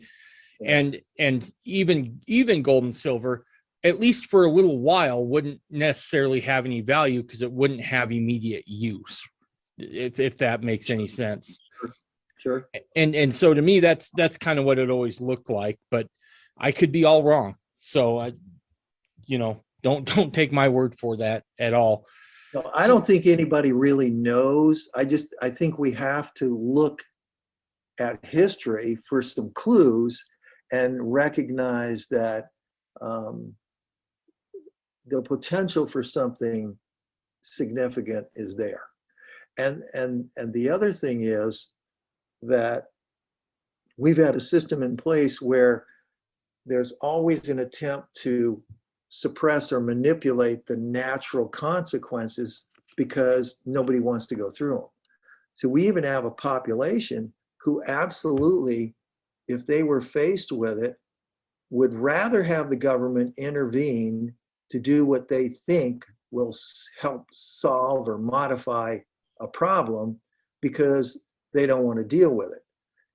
Yeah. And even gold and silver, at least for a little while, wouldn't necessarily have any value because it wouldn't have immediate use, if that makes any sense. Sure. And so to me, that's kind of what it always looked like, but I could be all wrong. So don't take my word for that at all. No, I don't think anybody really knows. I think we have to look at history for some clues and recognize that um, the potential for something significant is there. And the other thing is that we've had a system in place where there's always an attempt to suppress or manipulate the natural consequences because nobody wants to go through them. So we even have a population who absolutely, if they were faced with it, would rather have the government intervene to do what they think will help solve or modify a problem because they don't want to deal with it.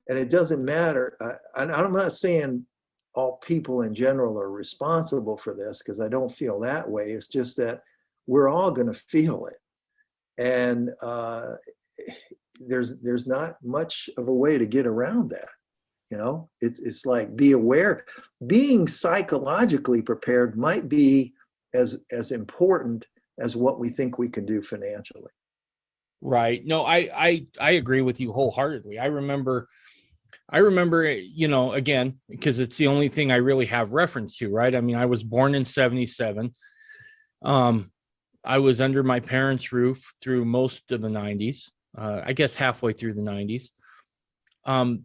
And it doesn't matter. I'm not saying all people in general are responsible for this, because I don't feel that way. It's just that we're all going to feel it. And there's not much of a way to get around that. You know, it's like, be aware. Being psychologically prepared might be as important as what we think we can do financially. Right. No, I agree with you wholeheartedly. I remember, you know, again, because it's the only thing I really have reference to, right? I mean, I was born in 77. I was under my parents' roof through most of the 90s. I guess halfway through the 90s.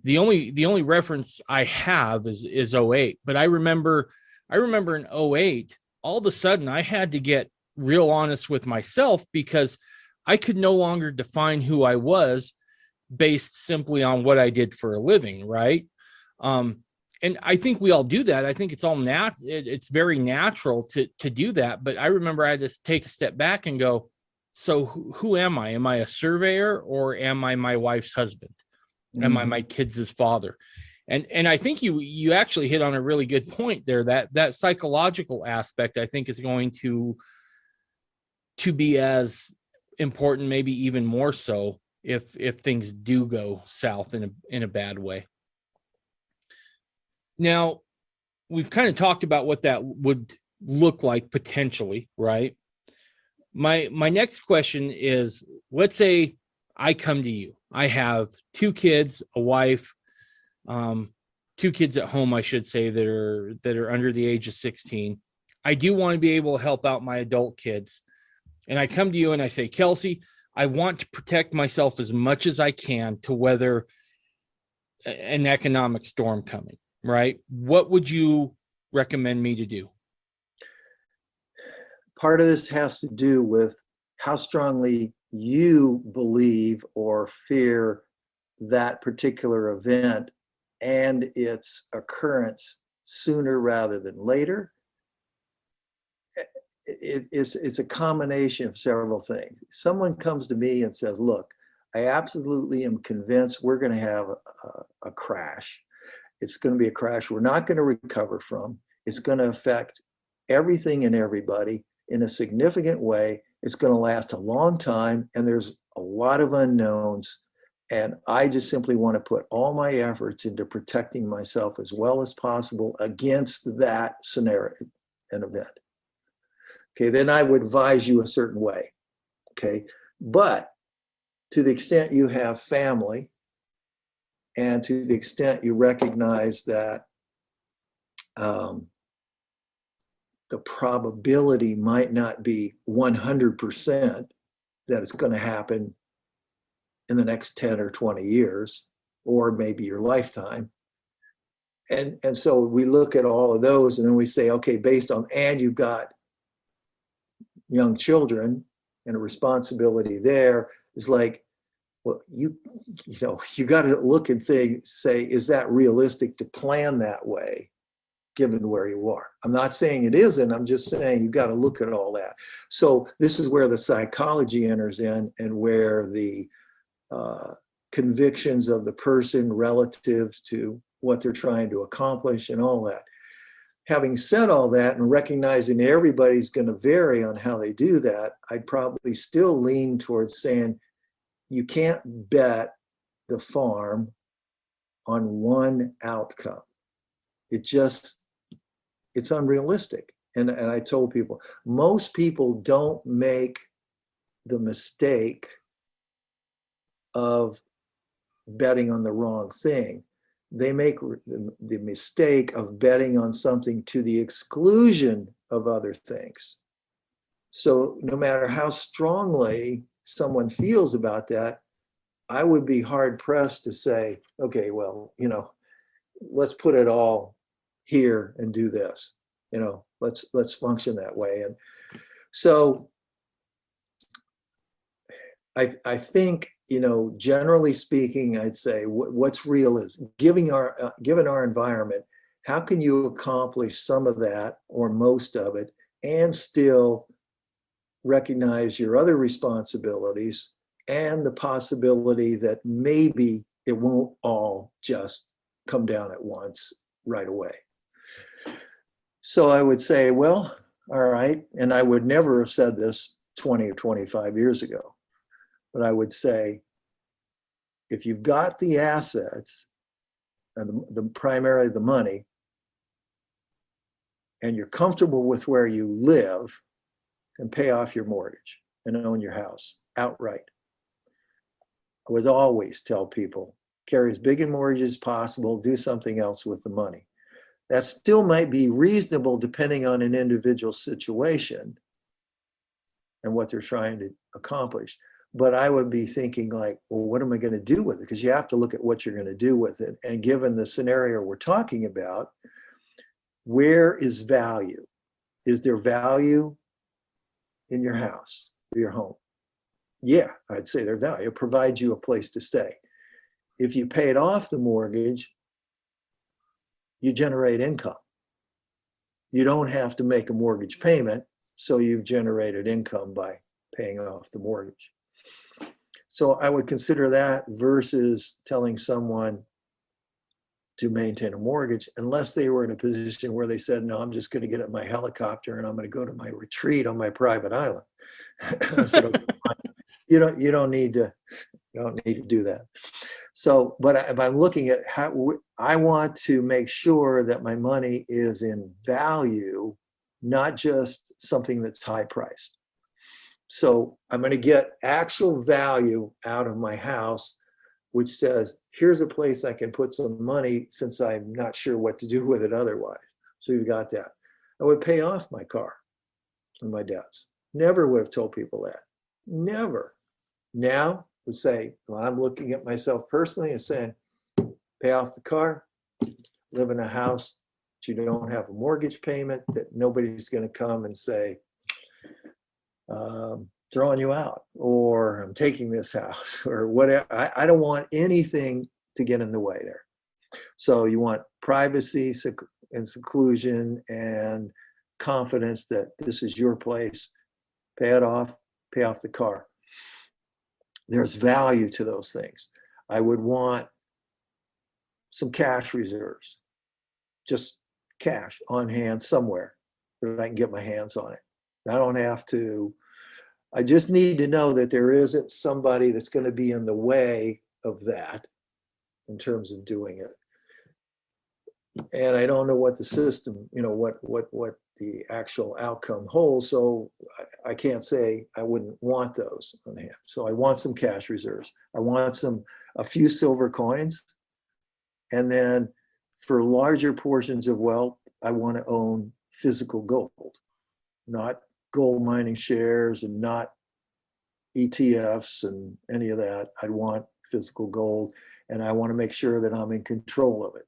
The only reference I have is '08. But I remember in '08, all of a sudden I had to get real honest with myself, because I could no longer define who I was based simply on what I did for a living, right? And I think we all do that. I think it's all it's very natural to do that. But I remember I had to take a step back and go, so who am I? Am I a surveyor, or am I my wife's husband? Am I my kids' father? And I think you actually hit on a really good point there. That psychological aspect, I think, is going to be as important, maybe even more so, if things do go south in a bad way. Now, we've kind of talked about what that would look like potentially, right? My next question is, let's say I come to you. I have 2 kids, a wife, 2 kids at home, I should say, that are under the age of 16. I do want to be able to help out my adult kids. And I come to you and I say, Kelsey, I want to protect myself as much as I can to weather an economic storm coming, right? What would you recommend me to do? Part of this has to do with how strongly you believe or fear that particular event and its occurrence sooner rather than later. It's a combination of several things. Someone comes to me and says, look, I absolutely am convinced we're going to have a crash. It's going to be a crash we're not going to recover from. It's going to affect everything and everybody in a significant way. It's going to last a long time, and there's a lot of unknowns. And I just simply want to put all my efforts into protecting myself as well as possible against that scenario and event. Okay, then I would advise you a certain way. Okay, but to the extent you have family, and to the extent you recognize that the probability might not be 100% that it's going to happen in the next 10 or 20 years, or maybe your lifetime. And so we look at all of those, and then we say, okay, based on, and you've got young children and a responsibility there, is like, well, you got to look and say, is that realistic to plan that way, given where you are? I'm not saying it isn't. I'm just saying you've got to look at all that. So this is where the psychology enters in, and where the convictions of the person relative to what they're trying to accomplish and all that. Having said all that, and recognizing everybody's going to vary on how they do that, I'd probably still lean towards saying you can't bet the farm on one outcome. It's unrealistic. And I told people, most people don't make the mistake of betting on the wrong thing. They make the mistake of betting on something to the exclusion of other things. So no matter how strongly someone feels about that, I would be hard pressed to say, okay, well, let's put it all here and do this. Let's function that way. And so I think, generally speaking, I'd say what's real is given our environment, how can you accomplish some of that or most of it and still recognize your other responsibilities and the possibility that maybe it won't all just come down at once right away. So I would say, well, all right, and I would never have said this 20 or 25 years ago, but I would say, if you've got the assets and primarily the money, and you're comfortable with where you live, then pay off your mortgage and own your house outright. I would always tell people, carry as big a mortgage as possible, do something else with the money. That still might be reasonable depending on an individual situation and what they're trying to accomplish. But I would be thinking like, well, what am I going to do with it? Because you have to look at what you're going to do with it. And given the scenario we're talking about, where is value? Is there value in your house, or your home? Yeah, I'd say there's value. It provides you a place to stay. If you paid off the mortgage, you generate income. You don't have to make a mortgage payment, so you've generated income by paying off the mortgage. So I would consider that versus telling someone to maintain a mortgage, unless they were in a position where they said, no, I'm just going to get up my helicopter and I'm going to go to my retreat on my private island. So you don't need to do that. So, but if I'm looking at how I want to make sure that my money is in value, not just something that's high priced. So I'm going to get actual value out of my house, which says, here's a place I can put some money since I'm not sure what to do with it otherwise. So you've got that. I would pay off my car and my debts. Never would have told people that. Never. Now would say, well, I'm looking at myself personally and saying, pay off the car, live in a house that you don't have a mortgage payment, that nobody's going to come and say, throwing you out, or I'm taking this house, or whatever. I don't want anything to get in the way there. So you want privacy and seclusion and confidence that this is your place. Pay it off, pay off the car. There's value to those things. I would want some cash reserves, just cash on hand somewhere that I can get my hands on it. I don't have to, I just need to know that there isn't somebody that's going to be in the way of that in terms of doing it. And I don't know what the system, what the actual outcome holds. So I can't say I wouldn't want those on hand. So I want some cash reserves. I want a few silver coins. And then for larger portions of wealth, I want to own physical gold, not gold mining shares and not ETFs and any of that. I'd want physical gold, and I want to make sure that I'm in control of it,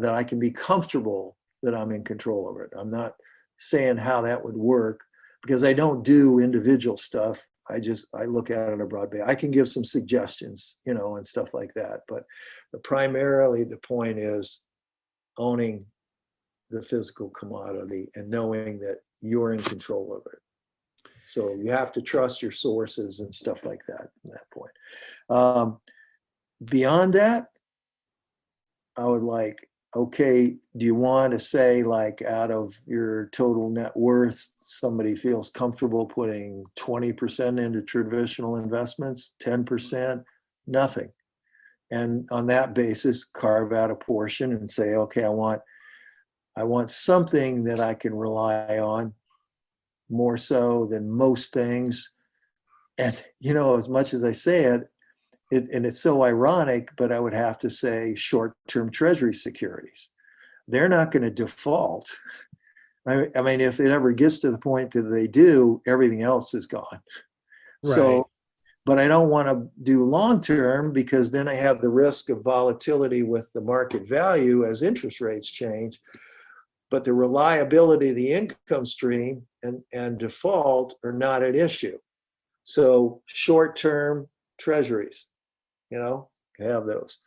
that I can be comfortable that I'm in control of it. I'm not saying how that would work because I don't do individual stuff. I look at it on a broad base. I can give some suggestions, and stuff like that. But primarily the point is owning the physical commodity and knowing that you're in control of it. So you have to trust your sources and stuff like that at that point. Beyond that, I would like, okay, do you want to say like out of your total net worth, somebody feels comfortable putting 20% into traditional investments, 10%, nothing. And on that basis, carve out a portion and say, okay, I want something that I can rely on more so than most things And, as much as I say and it's so ironic, but I would have to say short-term treasury securities. They're not going to default. I mean, if it ever gets to the point that they do, everything else is gone. Right. So, but I don't want to do long-term because then I have the risk of volatility with the market value as interest rates change. But the reliability of the income stream and default are not an issue. So short-term treasuries, have those.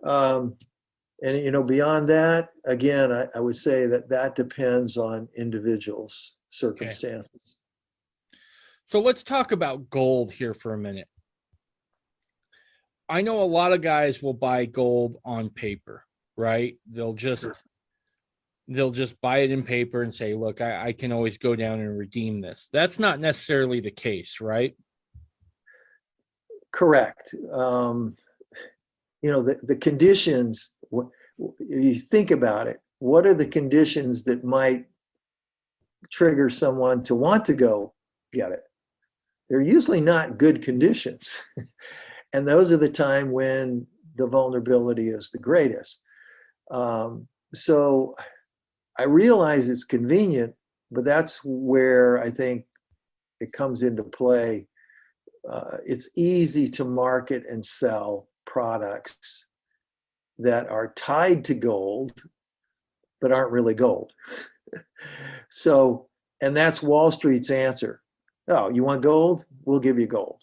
And beyond that, again, I would say that depends on individuals' circumstances. So let's talk about gold here for a minute. I know a lot of guys will buy gold on paper, right? They'll just buy it in paper and say, look, I can always go down and redeem this. That's not necessarily the case, right? Correct. The conditions, you think about it, what are the conditions that might trigger someone to want to go get it? They're usually not good conditions. And those are the time when the vulnerability is the greatest. So I realize it's convenient, but that's where I think it comes into play. It's easy to market and sell products that are tied to gold, but aren't really gold. So, and that's Wall Street's answer. Oh, you want gold? We'll give you gold.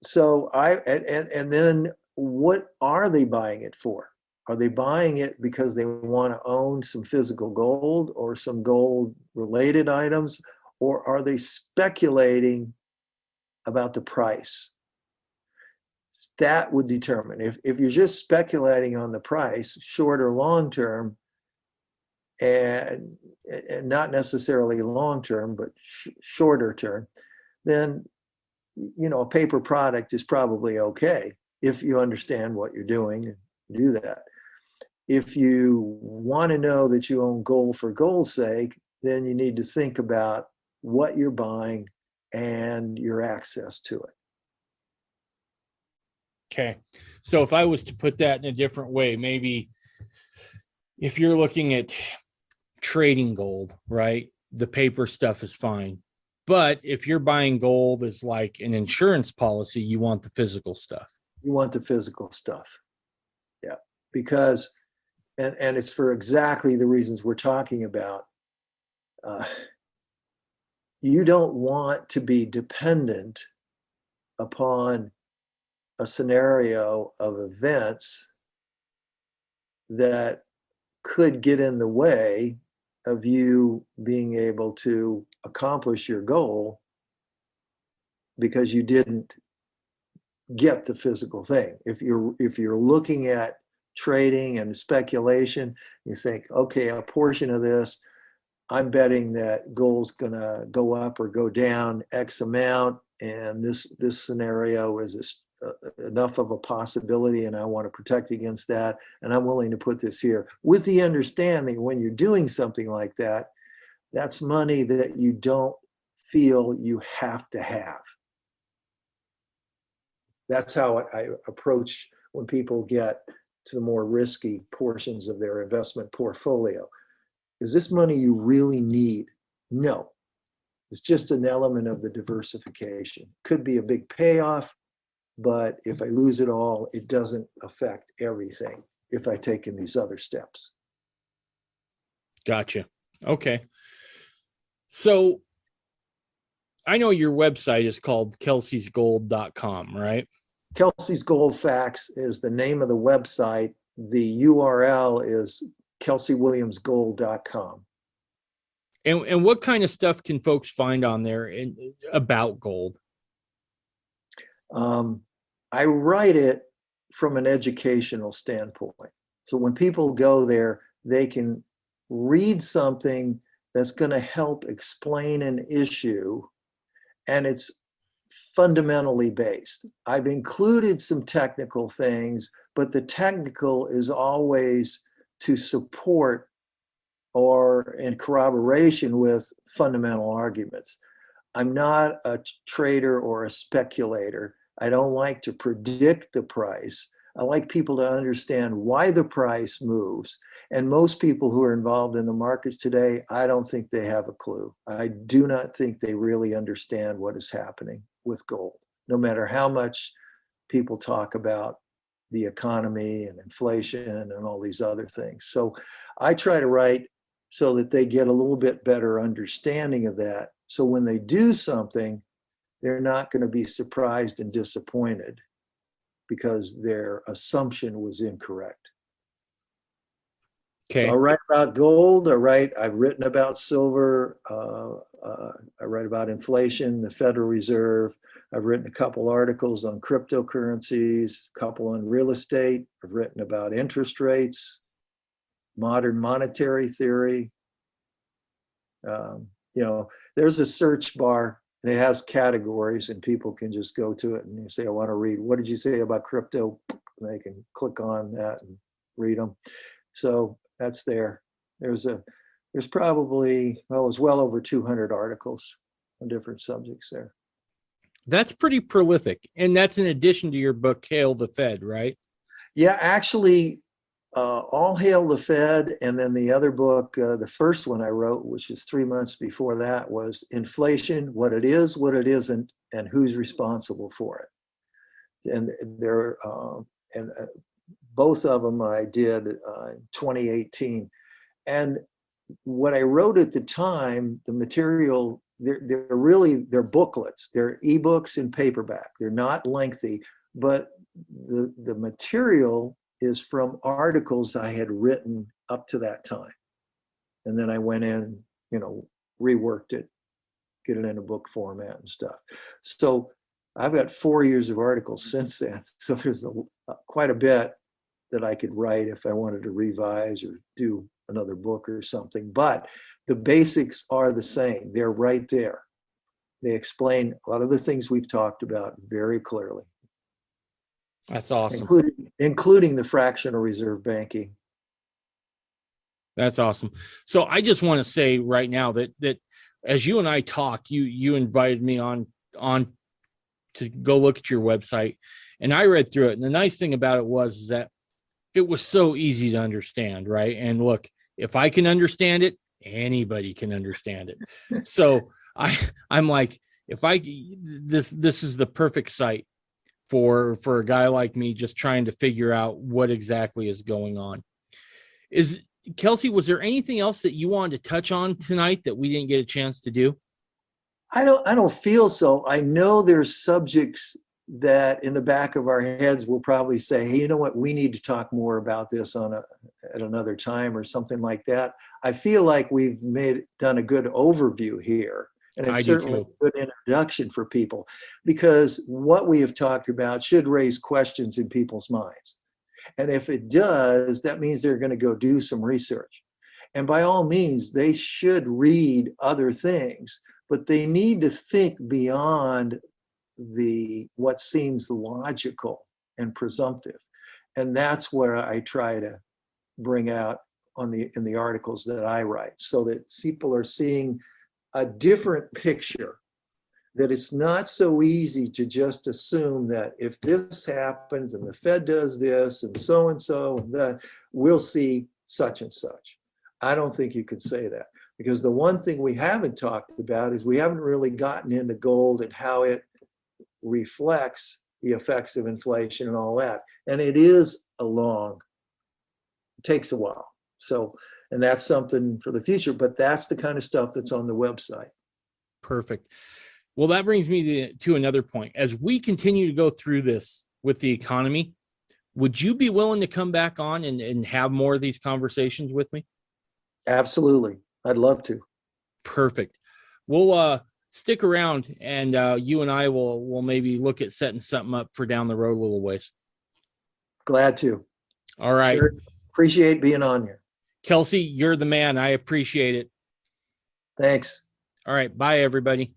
So and then what are they buying it for? Are they buying it because they want to own some physical gold or some gold related items? Or are they speculating about the price? That would determine. If you're just speculating on the price, short or long term, and not necessarily long term, but shorter term, then a paper product is probably okay if you understand what you're doing and do that. If you want to know that you own gold for gold's sake, then you need to think about what you're buying and your access to it. Okay. So if I was to put that in a different way, maybe if you're looking at trading gold, right? The paper stuff is fine. But if you're buying gold as like an insurance policy, you want the physical stuff. You want the physical stuff. Yeah. Because, and it's for exactly the reasons we're talking about. You don't want to be dependent upon a scenario of events that could get in the way of you being able to accomplish your goal because you didn't get the physical thing. If you're looking at trading and speculation, you think, okay, a portion of this, I'm betting that gold's gonna go up or go down X amount, and this scenario is enough of a possibility, and I want to protect against that, and I'm willing to put this here, with the understanding when you're doing something like that, that's money that you don't feel you have to have. That's how I approach when people get to the more risky portions of their investment portfolio. Is this money you really need? No. It's just an element of the diversification. Could be a big payoff, but if I lose it all, it doesn't affect everything if I take in these other steps. Gotcha. Okay. So I know your website is called kelseysgold.com, right? Kelsey's Gold Facts is the name of the website. The URL is kelseywilliamsgold.com. And what kind of stuff can folks find on there about gold? I write it from an educational standpoint. So when people go there, they can read something that's going to help explain an issue, and it's fundamentally based. I've included some technical things, but the technical is always to support or in corroboration with fundamental arguments. I'm not a trader or a speculator. I don't like to predict the price. I like people to understand why the price moves. And most people who are involved in the markets today, I don't think they have a clue. I do not think they really understand what is happening with gold, no matter how much people talk about the economy and inflation and all these other things. So I try to write so that they get a little bit better understanding of that. So when they do something, they're not going to be surprised and disappointed because their assumption was incorrect. Okay. So I write about gold. I've written about silver. I write about inflation, the Federal Reserve. I've written a couple articles on cryptocurrencies, a couple on real estate. I've written about interest rates, modern monetary theory. There's a search bar and it has categories and people can just go to it and you say, I want to read, what did you say about crypto? And they can click on that and read them. So that's there. There's probably, it's well over 200 articles on different subjects there. That's pretty prolific. And that's in addition to your book, Hail the Fed, right? Yeah, actually, All Hail the Fed. And then the other book, the first one I wrote, which is 3 months before that, was Inflation, What It Is, What It Isn't, and Who's Responsible for It. And both of them I did in 2018. And what I wrote at the time, the material, they're booklets. They're ebooks in paperback. They're not lengthy, but the material is from articles I had written up to that time. And then I went in, reworked it, get it in a book format and stuff. So I've got 4 years of articles since then. So there's quite a bit that I could write if I wanted to revise or do another book or something. But the basics are the same. They're right there. They explain a lot of the things we've talked about very clearly. That's awesome. Including the fractional reserve banking. That's awesome. So I just want to say right now that as you and I talk, you invited me on to go look at your website, and I read through it. And the nice thing about it was that it was so easy to understand, right? And look, if I can understand it, anybody can understand it. So I'm like, this is the perfect site for a guy like me just trying to figure out what exactly is going on. Kelsey, was there anything else that you wanted to touch on tonight that we didn't get a chance to do? I don't feel so. I know there's subjects that in the back of our heads we'll probably say, hey, you know what, we need to talk more about this at another time or something like that. I feel like we've done a good overview here. And it's certainly a good introduction for people, because what we have talked about should raise questions in people's minds. And if it does, that means they're going to go do some research. And by all means, they should read other things, but they need to think beyond what seems logical and presumptive. And that's where I try to bring out in the articles that I write, so that people are seeing a different picture, that it's not so easy to just assume that if this happens and the Fed does this and so, that we'll see such and such. I don't think you could say that, because the one thing we haven't talked about is we haven't really gotten into gold and how it reflects the effects of inflation and all that. And it takes a while. So, and that's something for the future, but that's the kind of stuff that's on the website. Perfect. Well, that brings me to another point. As we continue to go through this with the economy, would you be willing to come back on and have more of these conversations with me? Absolutely. I'd love to. Perfect. We'll stick around, and you and I will maybe look at setting something up for down the road a little ways. Glad to. All right. Appreciate being on here. Kelsey, you're the man. I appreciate it. Thanks. All right. Bye, everybody.